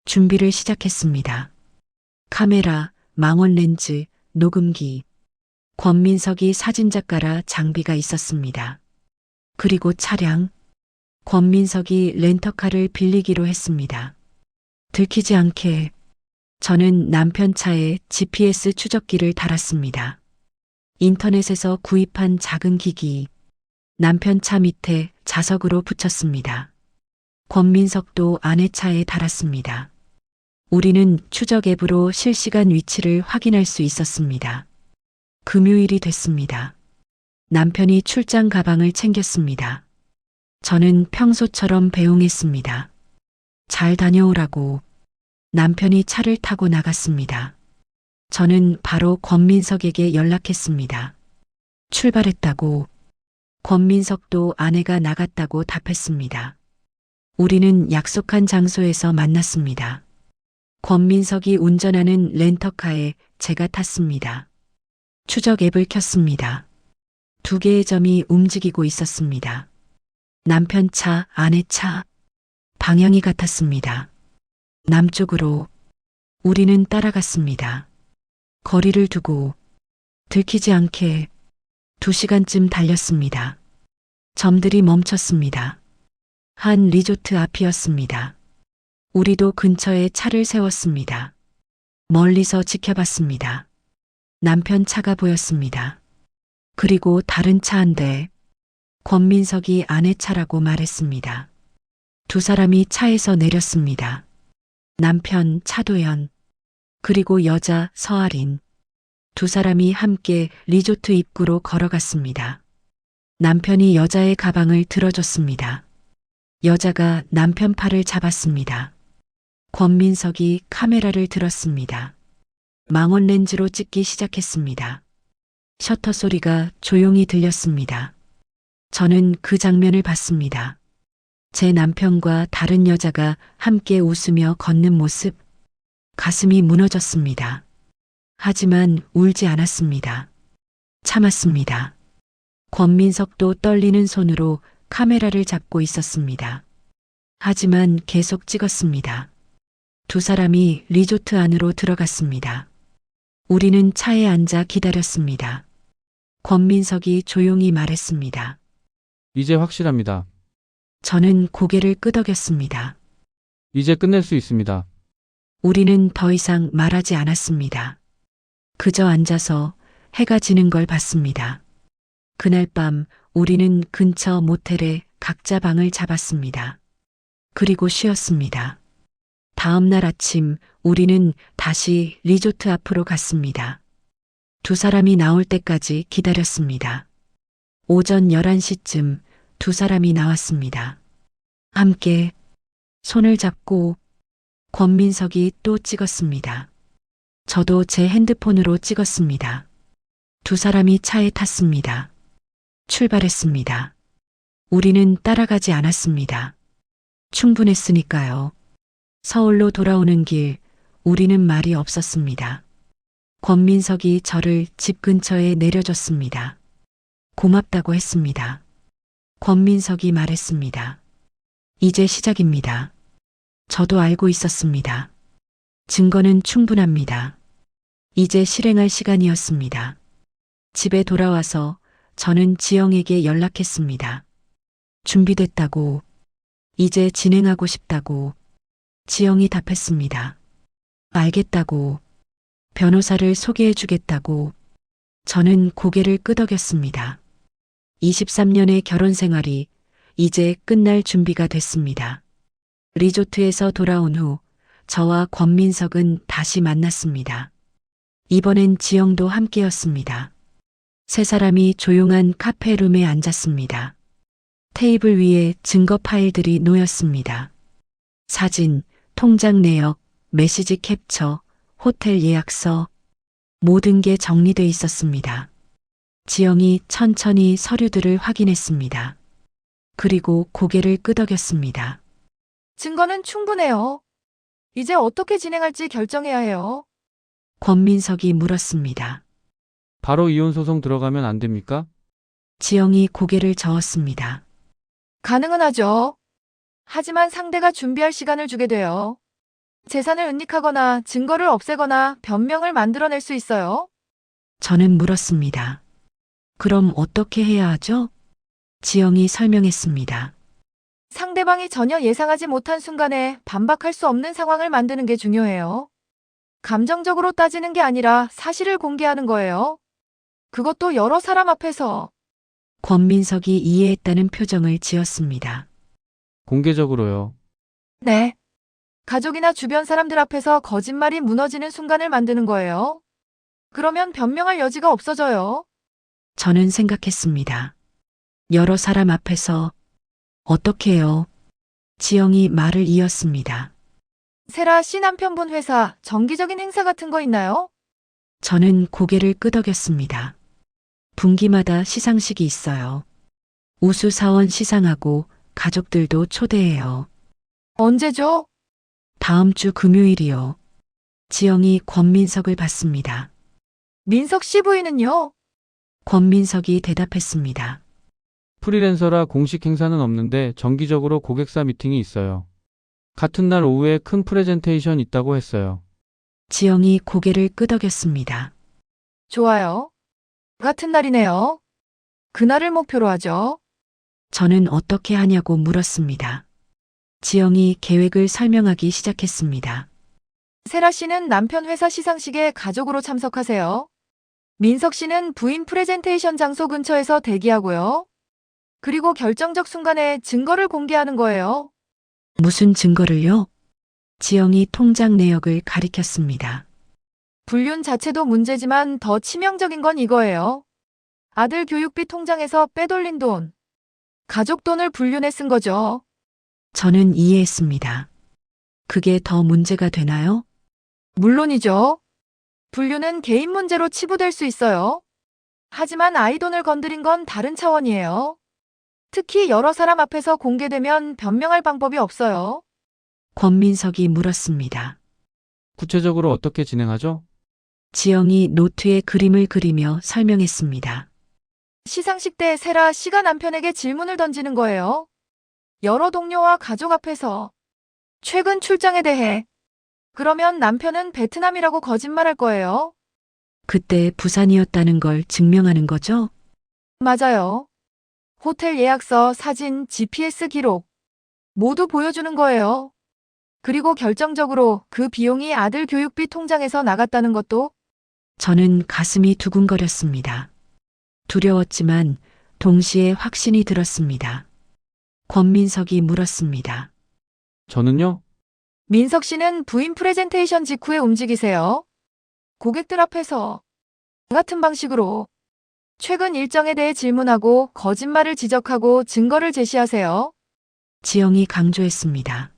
준비를 시작했습니다. 카메라, 망원 렌즈, 녹음기. 권민석이 사진작가라 장비가 있었습니다. 그리고 차량. 권민석이 렌터카를 빌리기로 했습니다. 들키지 않게 저는 남편 차에 GPS 추적기를 달았습니다. 인터넷에서 구입한 작은 기기. 남편 차 밑에 자석으로 붙였습니다. 권민석도 아내 차에 달았습니다. 우리는 추적 앱으로 실시간 위치를 확인할 수 있었습니다. 금요일이 됐습니다. 남편이 출장 가방을 챙겼습니다. 저는 평소처럼 배웅했습니다. 잘 다녀오라고. 남편이 차를 타고 나갔습니다. 저는 바로 권민석에게 연락했습니다. 출발했다고. 권민석도 아내가 나갔다고 답했습니다. 우리는 약속한 장소에서 만났습니다. 권민석이 운전하는 렌터카에 제가 탔습니다. 추적 앱을 켰습니다. 두 개의 점이 움직이고 있었습니다. 남편 차, 아내 차. 방향이 같았습니다. 남쪽으로. 우리는 따라갔습니다. 거리를 두고 들키지 않게 2시간쯤 달렸습니다. 점들이 멈췄습니다. 한 리조트 앞이었습니다. 우리도 근처에 차를 세웠습니다. 멀리서 지켜봤습니다. 남편 차가 보였습니다. 그리고 다른 차 한 대. 권민석이 아내 차라고 말했습니다. 두 사람이 차에서 내렸습니다. 남편 차도연, 그리고 여자 서아린. 두 사람이 함께 리조트 입구로 걸어갔습니다. 남편이 여자의 가방을 들어줬습니다. 여자가 남편 팔을 잡았습니다. 권민석이 카메라를 들었습니다. 망원 렌즈로 찍기 시작했습니다. 셔터 소리가 조용히 들렸습니다. 저는 그 장면을 봤습니다. 제 남편과 다른 여자가 함께 웃으며 걷는 모습. 가슴이 무너졌습니다. 하지만 울지 않았습니다. 참았습니다. 권민석도 떨리는 손으로 카메라를 잡고 있었습니다. 하지만 계속 찍었습니다. 두 사람이 리조트 안으로 들어갔습니다. 우리는 차에 앉아 기다렸습니다. 권민석이 조용히 말했습니다. 이제 확실합니다. 저는 고개를 끄덕였습니다. 이제 끝낼 수 있습니다. 우리는 더 이상 말하지 않았습니다. 그저 앉아서 해가 지는 걸 봤습니다. 그날 밤 우리는 근처 모텔에 각자 방을 잡았습니다. 그리고 쉬었습니다. 다음 날 아침 우리는 다시 리조트 앞으로 갔습니다. 두 사람이 나올 때까지 기다렸습니다. 오전 11시쯤 두 사람이 나왔습니다. 함께 손을 잡고 권민석이 또 찍었습니다. 저도 제 핸드폰으로 찍었습니다. 두 사람이 차에 탔습니다. 출발했습니다. 우리는 따라가지 않았습니다. 충분했으니까요. 서울로 돌아오는 길, 우리는 말이 없었습니다. 권민석이 저를 집 근처에 내려줬습니다. 고맙다고 했습니다. 권민석이 말했습니다. 이제 시작입니다. 저도 알고 있었습니다. 증거는 충분합니다. 이제 실행할 시간이었습니다. 집에 돌아와서 저는 지영에게 연락했습니다. 준비됐다고, 이제 진행하고 싶다고. 지영이 답했습니다. 알겠다고, 변호사를 소개해 주겠다고. 저는 고개를 끄덕였습니다. 23년의 결혼 생활이 이제 끝날 준비가 됐습니다. 리조트에서 돌아온 후 저와 권민석은 다시 만났습니다. 이번엔 지영도 함께였습니다. 세 사람이 조용한 카페룸에 앉았습니다. 테이블 위에 증거 파일들이 놓였습니다. 사진, 통장 내역, 메시지 캡처, 호텔 예약서, 모든 게 정리돼 있었습니다. 지영이 천천히 서류들을 확인했습니다. 그리고 고개를 끄덕였습니다. 증거는 충분해요. 이제 어떻게 진행할지 결정해야 해요. 권민석이 물었습니다. 바로 이혼 소송 들어가면 안 됩니까? 지영이 고개를 저었습니다. 가능은 하죠. 하지만 상대가 준비할 시간을 주게 돼요. 재산을 은닉하거나 증거를 없애거나 변명을 만들어낼 수 있어요. 저는 물었습니다. 그럼 어떻게 해야 하죠? 지영이 설명했습니다. 상대방이 전혀 예상하지 못한 순간에 반박할 수 없는 상황을 만드는 게 중요해요. 감정적으로 따지는 게 아니라 사실을 공개하는 거예요. 그것도 여러 사람 앞에서. 권민석이 이해했다는 표정을 지었습니다. 공개적으로요. 네. 가족이나 주변 사람들 앞에서 거짓말이 무너지는 순간을 만드는 거예요. 그러면 변명할 여지가 없어져요. 저는 생각했습니다. 여러 사람 앞에서 어떻게 해요? 지영이 말을 이었습니다. 세라 씨 남편분 회사 정기적인 행사 같은 거 있나요? 저는 고개를 끄덕였습니다. 분기마다 시상식이 있어요. 우수 사원 시상하고 가족들도 초대해요. 언제죠? 다음 주 금요일이요. 지영이 권민석을 봤습니다. 민석 씨 부인은요? 권민석이 대답했습니다. 프리랜서라 공식 행사는 없는데 정기적으로 고객사 미팅이 있어요. 같은 날 오후에 큰 프레젠테이션 있다고 했어요. 지영이 고개를 끄덕였습니다. 좋아요. 같은 날이네요. 그날을 목표로 하죠. 저는 어떻게 하냐고 물었습니다. 지영이 계획을 설명하기 시작했습니다. 세라 씨는 남편 회사 시상식에 가족으로 참석하세요. 민석 씨는 부인 프레젠테이션 장소 근처에서 대기하고요. 그리고 결정적 순간에 증거를 공개하는 거예요. 무슨 증거를요? 지영이 통장 내역을 가리켰습니다. 불륜 자체도 문제지만 더 치명적인 건 이거예요. 아들 교육비 통장에서 빼돌린 돈. 가족 돈을 불륜에 쓴 거죠. 저는 이해했습니다. 그게 더 문제가 되나요? 물론이죠. 분류는 개인 문제로 치부될 수 있어요. 하지만 아이돈을 건드린 건 다른 차원이에요. 특히 여러 사람 앞에서 공개되면 변명할 방법이 없어요. 권민석이 물었습니다. 구체적으로 어떻게 진행하죠? 지영이 노트에 그림을 그리며 설명했습니다. 시상식 때 세라 씨가 남편에게 질문을 던지는 거예요. 여러 동료와 가족 앞에서 최근 출장에 대해. 그러면 남편은 베트남이라고 거짓말할 거예요. 그때 부산이었다는 걸 증명하는 거죠? 맞아요. 호텔 예약서, 사진, GPS 기록 모두 보여주는 거예요. 그리고 결정적으로 그 비용이 아들 교육비 통장에서 나갔다는 것도. 저는 가슴이 두근거렸습니다. 두려웠지만 동시에 확신이 들었습니다. 권민석이 물었습니다. 저는요? 민석 씨는 부인 프레젠테이션 직후에 움직이세요. 고객들 앞에서 같은 방식으로 최근 일정에 대해 질문하고 거짓말을 지적하고 증거를 제시하세요. 지영이 강조했습니다.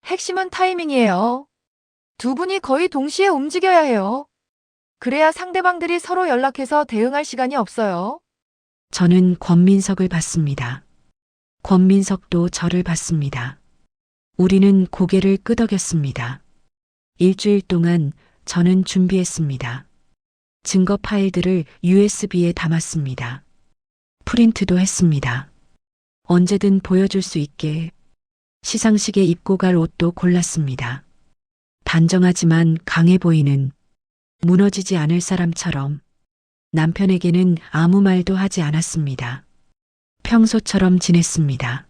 핵심은 타이밍이에요. 두 분이 거의 동시에 움직여야 해요. 그래야 상대방들이 서로 연락해서 대응할 시간이 없어요. 저는 권민석을 봤습니다. 권민석도 저를 봤습니다. 우리는 고개를 끄덕였습니다. 일주일 동안 저는 준비했습니다. 증거 파일들을 USB에 담았습니다. 프린트도 했습니다. 언제든 보여줄 수 있게 시상식에 입고 갈 옷도 골랐습니다. 단정하지만 강해 보이는, 무너지지 않을 사람처럼. 남편에게는 아무 말도 하지 않았습니다. 평소처럼 지냈습니다.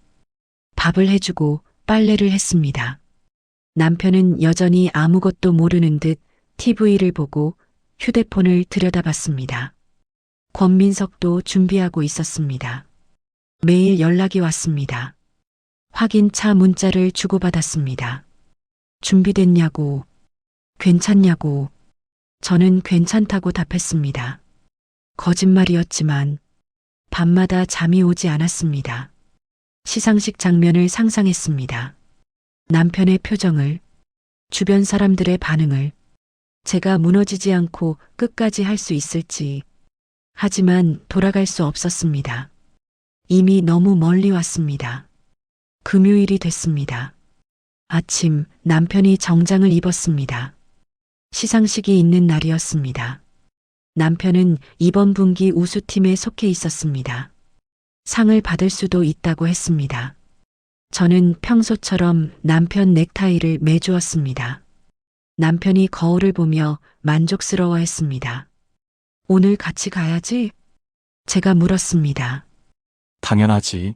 밥을 해주고 빨래를 했습니다. 남편은 여전히 아무것도 모르는 듯 TV를 보고 휴대폰을 들여다봤습니다. 권민석도 준비하고 있었습니다. 매일 연락이 왔습니다. 확인차 문자를 주고받았습니다. 준비됐냐고, 괜찮냐고. 저는 괜찮다고 답했습니다. 거짓말이었지만 밤마다 잠이 오지 않았습니다. 시상식 장면을 상상했습니다. 남편의 표정을, 주변 사람들의 반응을, 제가 무너지지 않고 끝까지 할 수 있을지. 하지만 돌아갈 수 없었습니다. 이미 너무 멀리 왔습니다. 금요일이 됐습니다. 아침 남편이 정장을 입었습니다. 시상식이 있는 날이었습니다. 남편은 이번 분기 우수팀에 속해 있었습니다. 상을 받을 수도 있다고 했습니다. 저는 평소처럼 남편 넥타이를 매주었습니다. 남편이 거울을 보며 만족스러워했습니다. 오늘 같이 가야지? 제가 물었습니다. 당연하지.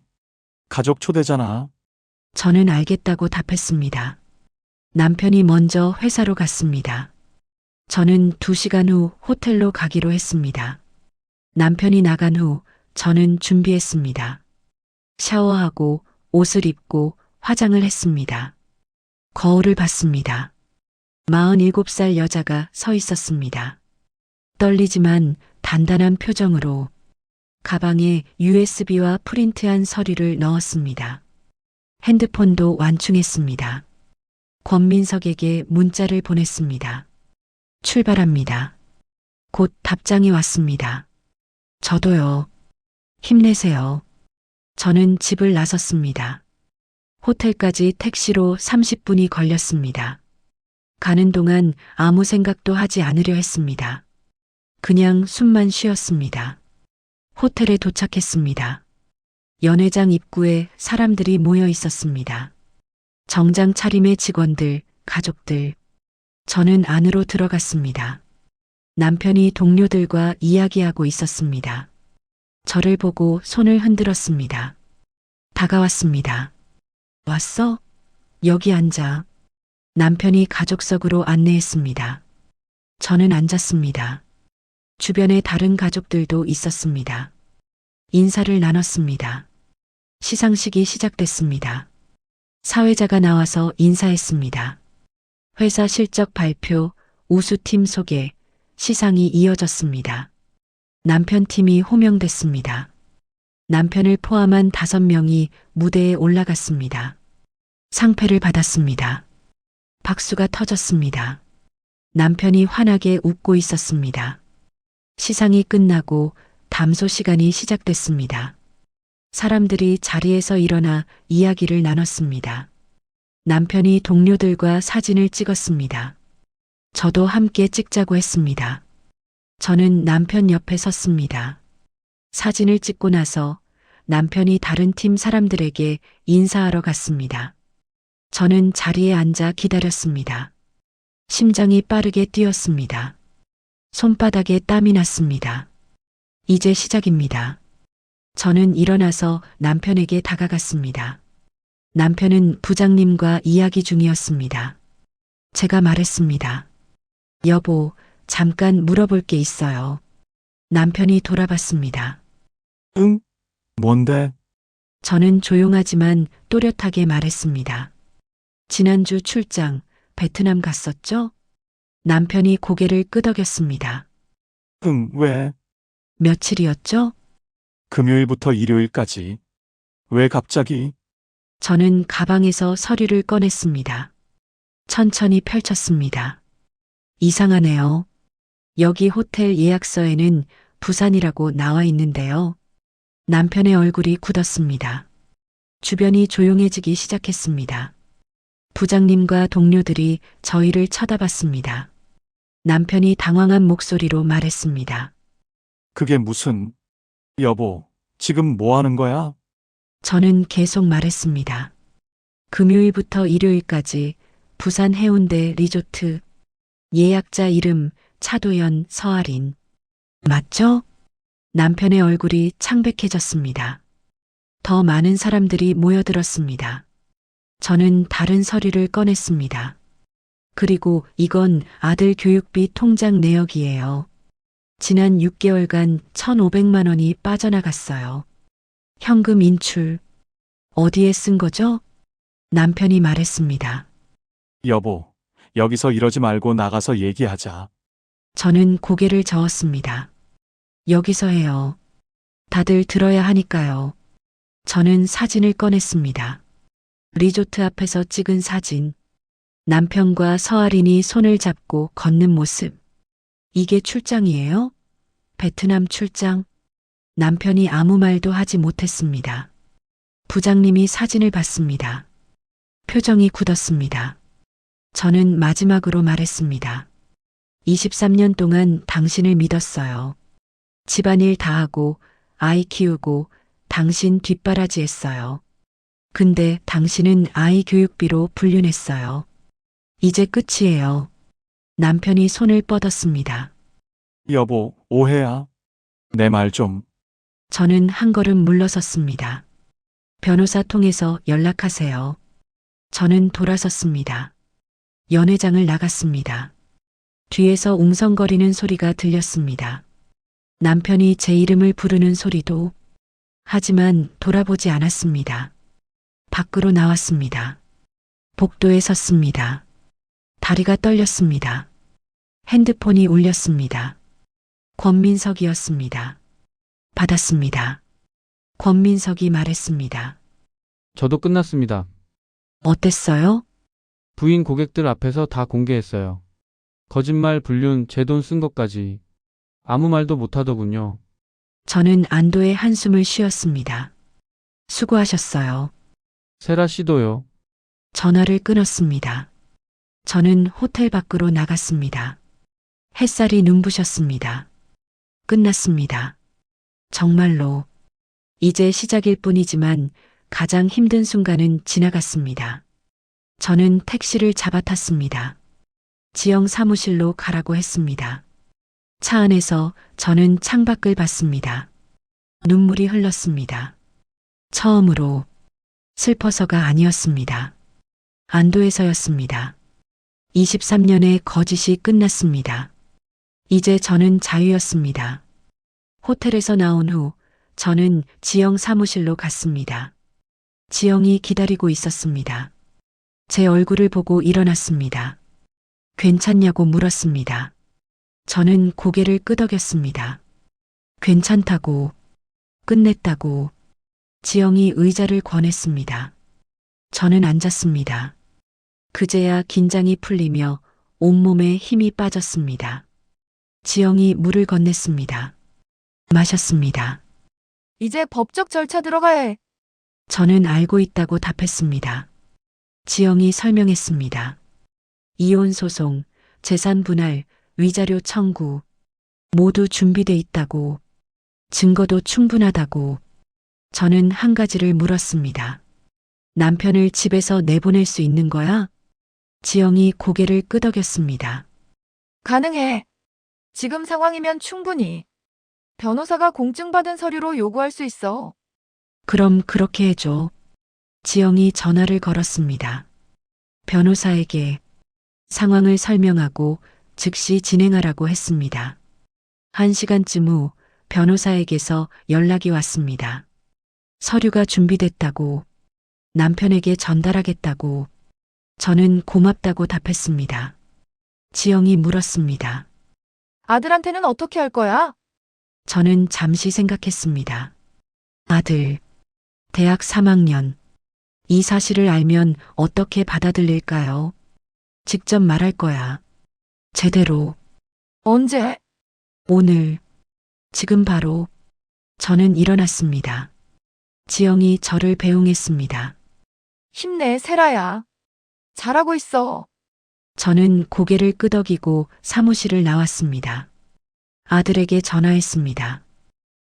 가족 초대잖아. 저는 알겠다고 답했습니다. 남편이 먼저 회사로 갔습니다. 저는 2시간 후 호텔로 가기로 했습니다. 남편이 나간 후 저는 준비했습니다. 샤워하고 옷을 입고 화장을 했습니다. 거울을 봤습니다. 47살 여자가 서 있었습니다. 떨리지만 단단한 표정으로 가방에 USB와 프린트한 서류를 넣었습니다. 핸드폰도 완충했습니다. 권민석에게 문자를 보냈습니다. 출발합니다. 곧 답장이 왔습니다. 저도요. 힘내세요. 저는 집을 나섰습니다. 호텔까지 택시로 30분이 걸렸습니다. 가는 동안 아무 생각도 하지 않으려 했습니다. 그냥 숨만 쉬었습니다. 호텔에 도착했습니다. 연회장 입구에 사람들이 모여 있었습니다. 정장 차림의 직원들, 가족들. 저는 안으로 들어갔습니다. 남편이 동료들과 이야기하고 있었습니다. 저를 보고 손을 흔들었습니다. 다가왔습니다. 왔어? 여기 앉아. 남편이 가족석으로 안내했습니다. 저는 앉았습니다. 주변에 다른 가족들도 있었습니다. 인사를 나눴습니다. 시상식이 시작됐습니다. 사회자가 나와서 인사했습니다. 회사 실적 발표, 우수팀 소개, 시상이 이어졌습니다. 남편 팀이 호명됐습니다. 남편을 포함한 5명이 무대에 올라갔습니다. 무대에 올라갔습니다. 상패를 받았습니다. 박수가 터졌습니다. 남편이 환하게 웃고 있었습니다. 시상이 끝나고 담소 시간이 시작됐습니다. 사람들이 자리에서 일어나 이야기를 나눴습니다. 남편이 동료들과 사진을 찍었습니다. 저도 함께 찍자고 했습니다. 저는 남편 옆에 섰습니다. 사진을 찍고 나서 남편이 다른 팀 사람들에게 인사하러 갔습니다. 저는 자리에 앉아 기다렸습니다. 심장이 빠르게 뛰었습니다. 손바닥에 땀이 났습니다. 이제 시작입니다. 저는 일어나서 남편에게 다가갔습니다. 남편은 부장님과 이야기 중이었습니다. 제가 말했습니다. 여보, 잠깐 물어볼 게 있어요. 남편이 돌아봤습니다. 응? 뭔데? 저는 조용하지만 또렷하게 말했습니다. 지난주 출장, 베트남 갔었죠? 남편이 고개를 끄덕였습니다. 응, 왜? 며칠이었죠? 금요일부터 일요일까지. 왜 갑자기? 저는 가방에서 서류를 꺼냈습니다. 천천히 펼쳤습니다. 이상하네요. 여기 호텔 예약서에는 부산이라고 나와 있는데요. 남편의 얼굴이 굳었습니다. 주변이 조용해지기 시작했습니다. 부장님과 동료들이 저희를 쳐다봤습니다. 남편이 당황한 목소리로 말했습니다. 그게 무슨... 여보, 지금 뭐 하는 거야? 저는 계속 말했습니다. 금요일부터 일요일까지 부산 해운대 리조트, 예약자 이름 차도연, 서아린. 맞죠? 남편의 얼굴이 창백해졌습니다. 더 많은 사람들이 모여들었습니다. 저는 다른 서류를 꺼냈습니다. 그리고 이건 아들 교육비 통장 내역이에요. 지난 6개월간 1,500만 원이 빠져나갔어요. 현금 인출. 어디에 쓴 거죠? 남편이 말했습니다. 여보, 여기서 이러지 말고 나가서 얘기하자. 저는 고개를 저었습니다. 여기서 해요. 다들 들어야 하니까요. 저는 사진을 꺼냈습니다. 리조트 앞에서 찍은 사진. 남편과 서아린이 손을 잡고 걷는 모습. 이게 출장이에요? 베트남 출장? 남편이 아무 말도 하지 못했습니다. 부장님이 사진을 봤습니다. 표정이 굳었습니다. 저는 마지막으로 말했습니다. 23년 동안 당신을 믿었어요. 집안일 다 하고 아이 키우고 당신 뒷바라지 했어요. 근데 당신은 아이 교육비로 불륜했어요. 이제 끝이에요. 남편이 손을 뻗었습니다. 여보, 오해야. 내 말 좀... 저는 한 걸음 물러섰습니다. 변호사 통해서 연락하세요. 저는 돌아섰습니다. 연회장을 나갔습니다. 뒤에서 웅성거리는 소리가 들렸습니다. 남편이 제 이름을 부르는 소리도. 하지만 돌아보지 않았습니다. 밖으로 나왔습니다. 복도에 섰습니다. 다리가 떨렸습니다. 핸드폰이 울렸습니다. 권민석이었습니다. 받았습니다. 권민석이 말했습니다. 저도 끝났습니다. 어땠어요? 부인 고객들 앞에서 다 공개했어요. 거짓말, 불륜, 제 돈 쓴 것까지. 아무 말도 못하더군요. 저는 안도의 한숨을 쉬었습니다. 수고하셨어요. 세라 씨도요. 전화를 끊었습니다. 저는 호텔 밖으로 나갔습니다. 햇살이 눈부셨습니다. 끝났습니다. 정말로. 이제 시작일 뿐이지만 가장 힘든 순간은 지나갔습니다. 저는 택시를 잡아탔습니다. 지영 사무실로 가라고 했습니다. 차 안에서 저는 창밖을 봤습니다. 눈물이 흘렀습니다. 처음으로. 슬퍼서가 아니었습니다. 안도해서였습니다. 23년의 거짓이 끝났습니다. 이제 저는 자유였습니다. 호텔에서 나온 후 저는 지영 사무실로 갔습니다. 지영이 기다리고 있었습니다. 제 얼굴을 보고 일어났습니다. 괜찮냐고 물었습니다. 저는 고개를 끄덕였습니다. 괜찮다고, 끝냈다고. 지영이 의자를 권했습니다. 저는 앉았습니다. 그제야 긴장이 풀리며 온몸에 힘이 빠졌습니다. 지영이 물을 건넸습니다. 마셨습니다. 이제 법적 절차 들어가야 해. 저는 알고 있다고 답했습니다. 지영이 설명했습니다. 이혼 소송, 재산 분할, 위자료 청구 모두 준비돼 있다고, 증거도 충분하다고. 저는 한 가지를 물었습니다. 남편을 집에서 내보낼 수 있는 거야? 지영이 고개를 끄덕였습니다. 가능해. 지금 상황이면 충분히. 변호사가 공증받은 서류로 요구할 수 있어. 그럼 그렇게 해줘. 지영이 전화를 걸었습니다. 변호사에게 상황을 설명하고 즉시 진행하라고 했습니다. 1시간쯤 후 변호사에게서 연락이 왔습니다. 서류가 준비됐다고, 남편에게 전달하겠다고. 저는 고맙다고 답했습니다. 지영이 물었습니다. 아들한테는 어떻게 할 거야? 저는 잠시 생각했습니다. 아들, 대학 3학년. 이 사실을 알면 어떻게 받아들일까요? 직접 말할 거야. 제대로. 언제? 오늘. 지금 바로. 저는 일어났습니다. 지영이 저를 배웅했습니다. 힘내, 세라야. 잘하고 있어. 저는 고개를 끄덕이고 사무실을 나왔습니다. 아들에게 전화했습니다.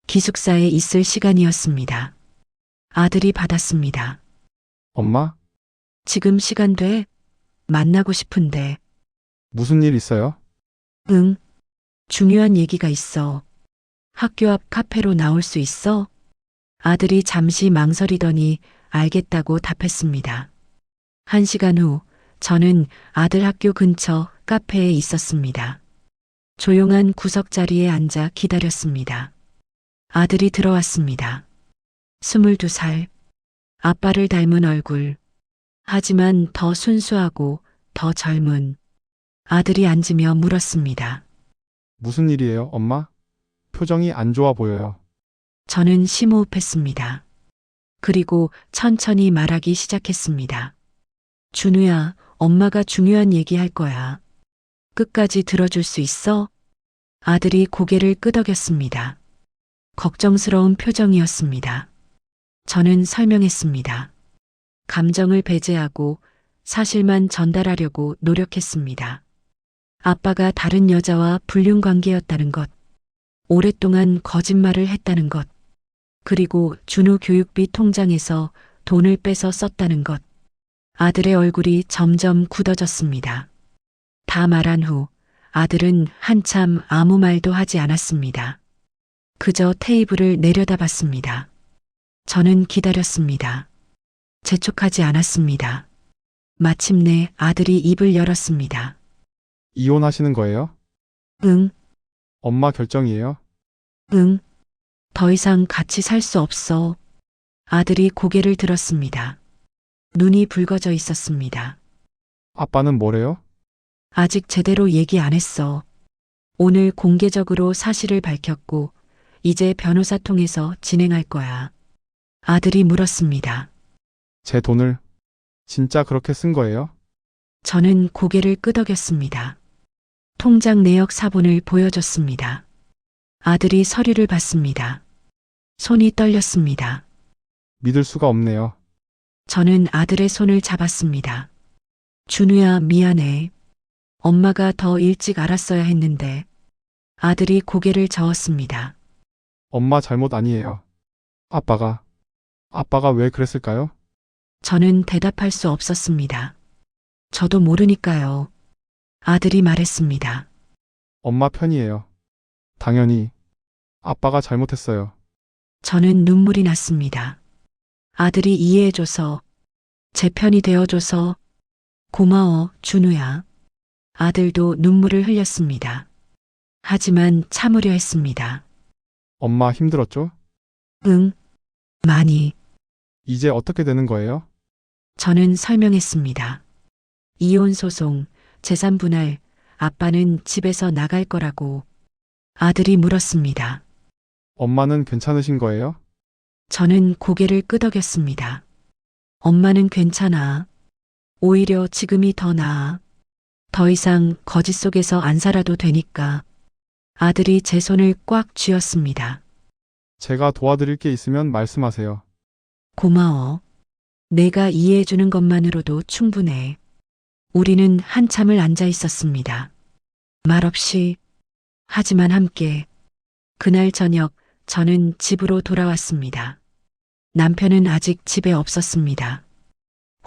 기숙사에 있을 시간이었습니다. 아들이 받았습니다. 엄마? 지금 시간 돼? 만나고 싶은데. 무슨 일 있어요? 응. 중요한 얘기가 있어. 학교 앞 카페로 나올 수 있어? 아들이 잠시 망설이더니 알겠다고 답했습니다. 1시간 후 저는 아들 학교 근처 카페에 있었습니다. 조용한 구석 자리에 앉아 기다렸습니다. 아들이 들어왔습니다. 22살. 아빠를 닮은 얼굴. 하지만 더 순수하고 더 젊은. 아들이 앉으며 물었습니다. 무슨 일이에요, 엄마? 표정이 안 좋아 보여요. 저는 심호흡했습니다. 그리고 천천히 말하기 시작했습니다. 준우야, 엄마가 중요한 얘기 할 거야. 끝까지 들어줄 수 있어? 아들이 고개를 끄덕였습니다. 걱정스러운 표정이었습니다. 저는 설명했습니다. 감정을 배제하고 사실만 전달하려고 노력했습니다. 아빠가 다른 여자와 불륜 관계였다는 것, 오랫동안 거짓말을 했다는 것, 그리고 준우 교육비 통장에서 돈을 빼서 썼다는 것. 아들의 얼굴이 점점 굳어졌습니다. 다 말한 후 아들은 한참 아무 말도 하지 않았습니다. 그저 테이블을 내려다봤습니다. 저는 기다렸습니다. 재촉하지 않았습니다. 마침내 아들이 입을 열었습니다. 이혼하시는 거예요? 응, 엄마 결정이에요? 응. 더 이상 같이 살 수 없어. 아들이 고개를 들었습니다. 눈이 붉어져 있었습니다. 아빠는 뭐래요? 아직 제대로 얘기 안 했어. 오늘 공개적으로 사실을 밝혔고 이제 변호사 통해서 진행할 거야. 아들이 물었습니다. 제 돈을 진짜 그렇게 쓴 거예요? 저는 고개를 끄덕였습니다. 통장 내역 사본을 보여줬습니다. 아들이 서류를 봤습니다. 손이 떨렸습니다. 믿을 수가 없네요. 저는 아들의 손을 잡았습니다. 준우야, 미안해. 엄마가 더 일찍 알았어야 했는데. 아들이 고개를 저었습니다. 엄마 잘못 아니에요. 아빠가 왜 그랬을까요? 저는 대답할 수 없었습니다. 저도 모르니까요. 아들이 말했습니다. 엄마 편이에요. 당연히 아빠가 잘못했어요. 저는 눈물이 났습니다. 아들이 이해해줘서, 제 편이 되어줘서 고마워, 준우야. 아들도 눈물을 흘렸습니다. 하지만 참으려 했습니다. 엄마 힘들었죠? 응, 많이. 이제 어떻게 되는 거예요? 저는 설명했습니다. 이혼 소송, 재산 분할, 아빠는 집에서 나갈 거라고. 아들이 물었습니다. 엄마는 괜찮으신 거예요? 저는 고개를 끄덕였습니다. 엄마는 괜찮아. 오히려 지금이 더 나아. 더 이상 거짓 속에서 안 살아도 되니까. 아들이 제 손을 꽉 쥐었습니다. 제가 도와드릴 게 있으면 말씀하세요. 고마워. 내가 이해해주는 것만으로도 충분해. 우리는 한참을 앉아 있었습니다. 말없이, 하지만 함께. 그날 저녁 저는 집으로 돌아왔습니다. 남편은 아직 집에 없었습니다.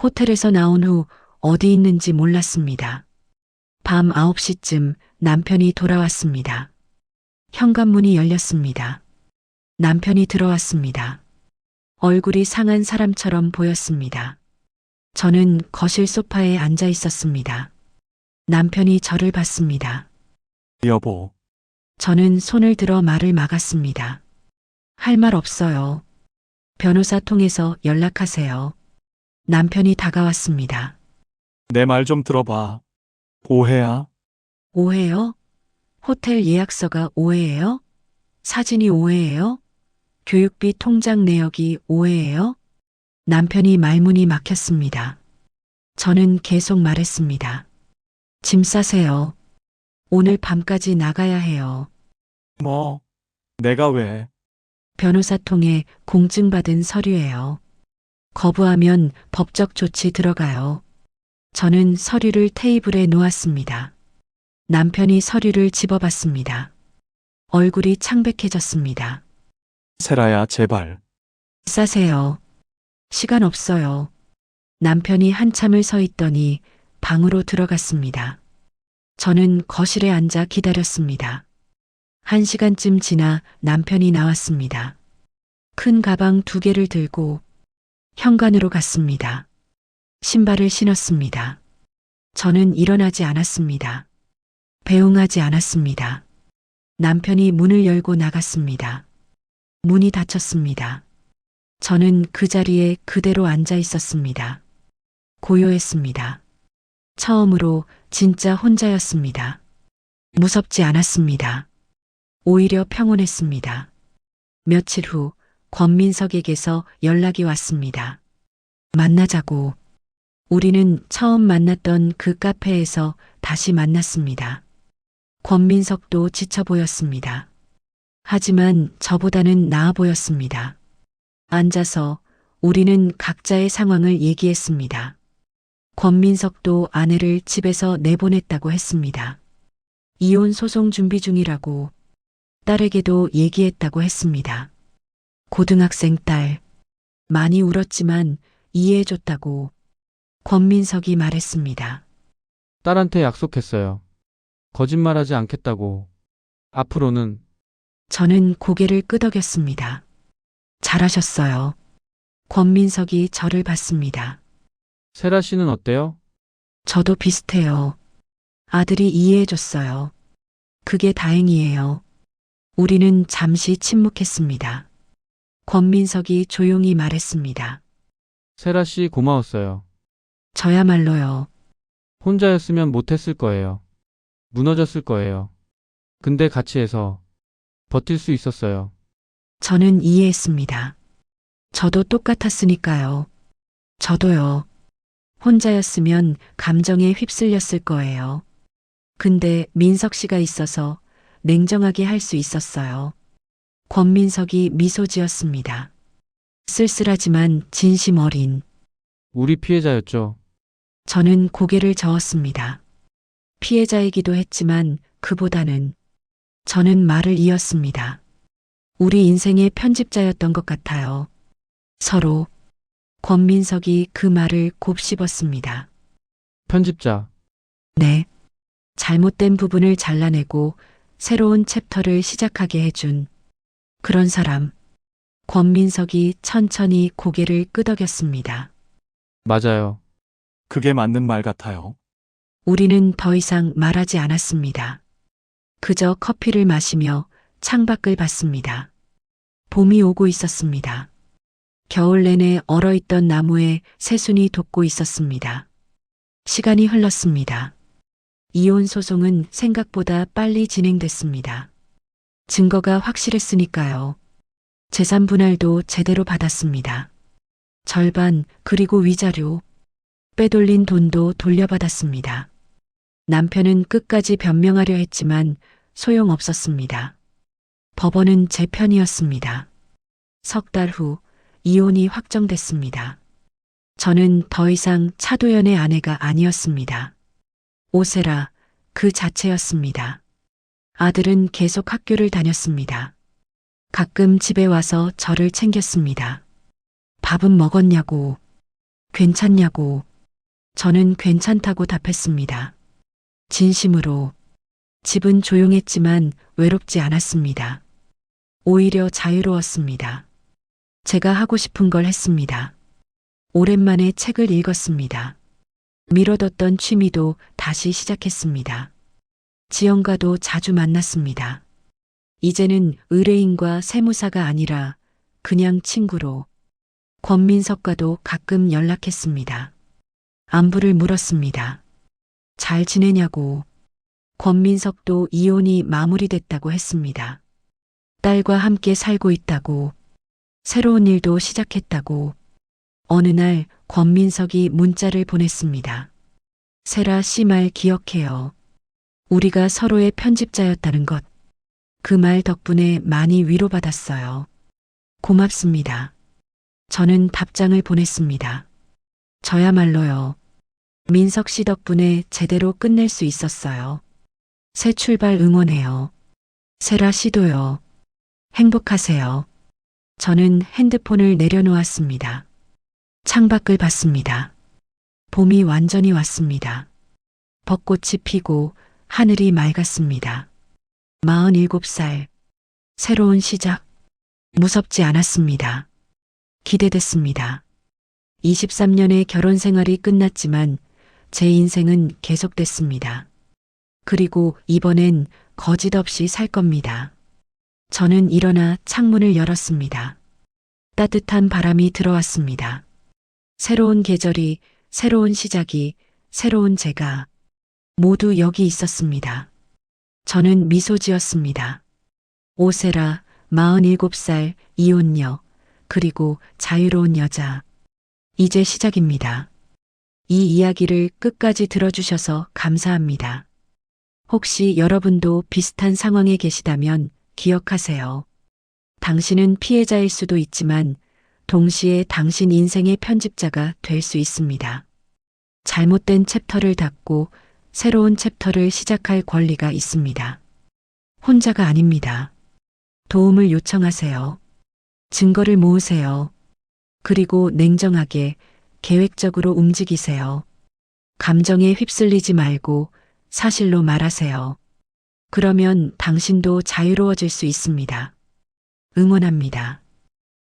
호텔에서 나온 후 어디 있는지 몰랐습니다. 밤 9시쯤 남편이 돌아왔습니다. 현관문이 열렸습니다. 남편이 들어왔습니다. 얼굴이 상한 사람처럼 보였습니다. 저는 거실 소파에 앉아 있었습니다. 남편이 저를 봤습니다. 여보, 저는 손을 들어 말을 막았습니다. 할 말 없어요. 변호사 통해서 연락하세요. 남편이 다가왔습니다. 내 말 좀 들어봐. 오해야? 오해요? 호텔 예약서가 오해예요? 사진이 오해예요? 교육비 통장 내역이 오해예요? 남편이 말문이 막혔습니다. 저는 계속 말했습니다. 짐 싸세요. 오늘 밤까지 나가야 해요. 뭐? 내가 왜? 변호사 통해 공증받은 서류예요. 거부하면 법적 조치 들어가요. 저는 서류를 테이블에 놓았습니다. 남편이 서류를 집어봤습니다. 얼굴이 창백해졌습니다. 세라야, 제발. 싸세요. 시간 없어요. 남편이 한참을 서 있더니 방으로 들어갔습니다. 저는 거실에 앉아 기다렸습니다. 1시간쯤 지나 남편이 나왔습니다. 큰 가방 2개를 들고 현관으로 갔습니다. 신발을 신었습니다. 저는 일어나지 않았습니다. 배웅하지 않았습니다. 남편이 문을 열고 나갔습니다. 문이 닫혔습니다. 저는 그 자리에 그대로 앉아 있었습니다. 고요했습니다. 처음으로 진짜 혼자였습니다. 무섭지 않았습니다. 오히려 평온했습니다. 며칠 후 권민석에게서 연락이 왔습니다. 만나자고. 우리는 처음 만났던 그 카페에서 다시 만났습니다. 권민석도 지쳐 보였습니다. 하지만 저보다는 나아 보였습니다. 앉아서 우리는 각자의 상황을 얘기했습니다. 권민석도 아내를 집에서 내보냈다고 했습니다. 이혼 소송 준비 중이라고 딸에게도 얘기했다고 했습니다. 고등학생 딸. 많이 울었지만 이해해줬다고 권민석이 말했습니다. 딸한테 약속했어요. 거짓말하지 않겠다고. 앞으로는 저는 고개를 끄덕였습니다. 잘하셨어요. 권민석이 저를 봤습니다. 세라 씨는 어때요? 저도 비슷해요. 아들이 이해해줬어요. 그게 다행이에요. 우리는 잠시 침묵했습니다. 권민석이 조용히 말했습니다. 세라 씨 고마웠어요. 저야말로요. 혼자였으면 못했을 거예요. 무너졌을 거예요. 근데 같이 해서 버틸 수 있었어요. 저는 이해했습니다. 저도 똑같았으니까요. 저도요. 혼자였으면 감정에 휩쓸렸을 거예요. 근데 민석 씨가 있어서 냉정하게 할 수 있었어요. 권민석이 미소 지었습니다. 쓸쓸하지만 진심 어린. 우리 피해자였죠. 저는 고개를 저었습니다. 피해자이기도 했지만 그보다는 저는 말을 이었습니다. 우리 인생의 편집자였던 것 같아요. 서로. 권민석이 그 말을 곱씹었습니다. 편집자. 네. 잘못된 부분을 잘라내고 새로운 챕터를 시작하게 해준 그런 사람. 권민석이 천천히 고개를 끄덕였습니다. 맞아요. 그게 맞는 말 같아요. 우리는 더 이상 말하지 않았습니다. 그저 커피를 마시며 창밖을 봤습니다. 봄이 오고 있었습니다. 겨울 내내 얼어있던 나무에 새순이 돋고 있었습니다. 시간이 흘렀습니다. 이혼 소송은 생각보다 빨리 진행됐습니다. 증거가 확실했으니까요. 재산 분할도 제대로 받았습니다. 절반, 그리고 위자료. 빼돌린 돈도 돌려받았습니다. 남편은 끝까지 변명하려 했지만 소용없었습니다. 법원은 제 편이었습니다. 석 달 후 이혼이 확정됐습니다. 저는 더 이상 차도연의 아내가 아니었습니다. 오세라 그 자체였습니다. 아들은 계속 학교를 다녔습니다. 가끔 집에 와서 저를 챙겼습니다. 밥은 먹었냐고, 괜찮냐고. 저는 괜찮다고 답했습니다. 진심으로. 집은 조용했지만 외롭지 않았습니다. 오히려 자유로웠습니다. 제가 하고 싶은 걸 했습니다. 오랜만에 책을 읽었습니다. 미뤄뒀던 취미도 다시 시작했습니다. 지영과도 자주 만났습니다. 이제는 의뢰인과 세무사가 아니라 그냥 친구로. 권민석과도 가끔 연락했습니다. 안부를 물었습니다. 잘 지내냐고. 권민석도 이혼이 마무리됐다고 했습니다. 딸과 함께 살고 있다고. 새로운 일도 시작했다고. 어느 날 권민석이 문자를 보냈습니다. 세라 씨 말 기억해요. 우리가 서로의 편집자였다는 것. 그 말 덕분에 많이 위로받았어요. 고맙습니다. 저는 답장을 보냈습니다. 저야말로요. 민석 씨 덕분에 제대로 끝낼 수 있었어요. 새 출발 응원해요. 세라 씨도요. 행복하세요. 저는 핸드폰을 내려놓았습니다. 창밖을 봤습니다. 봄이 완전히 왔습니다. 벚꽃이 피고 하늘이 맑았습니다. 47살. 새로운 시작. 무섭지 않았습니다. 기대됐습니다. 23년의 결혼 생활이 끝났지만 제 인생은 계속됐습니다. 그리고 이번엔 거짓 없이 살 겁니다. 저는 일어나 창문을 열었습니다. 따뜻한 바람이 들어왔습니다. 새로운 계절이, 새로운 시작이, 새로운 제가 모두 여기 있었습니다. 저는 미소 지었습니다. 오세라, 47살, 이혼녀, 그리고 자유로운 여자. 이제 시작입니다. 이 이야기를 끝까지 들어주셔서 감사합니다. 혹시 여러분도 비슷한 상황에 계시다면 기억하세요. 당신은 피해자일 수도 있지만 동시에 당신 인생의 편집자가 될 수 있습니다. 잘못된 챕터를 닫고 새로운 챕터를 시작할 권리가 있습니다. 혼자가 아닙니다. 도움을 요청하세요. 증거를 모으세요. 그리고 냉정하게, 계획적으로 움직이세요. 감정에 휩쓸리지 말고 사실로 말하세요. 그러면 당신도 자유로워질 수 있습니다. 응원합니다.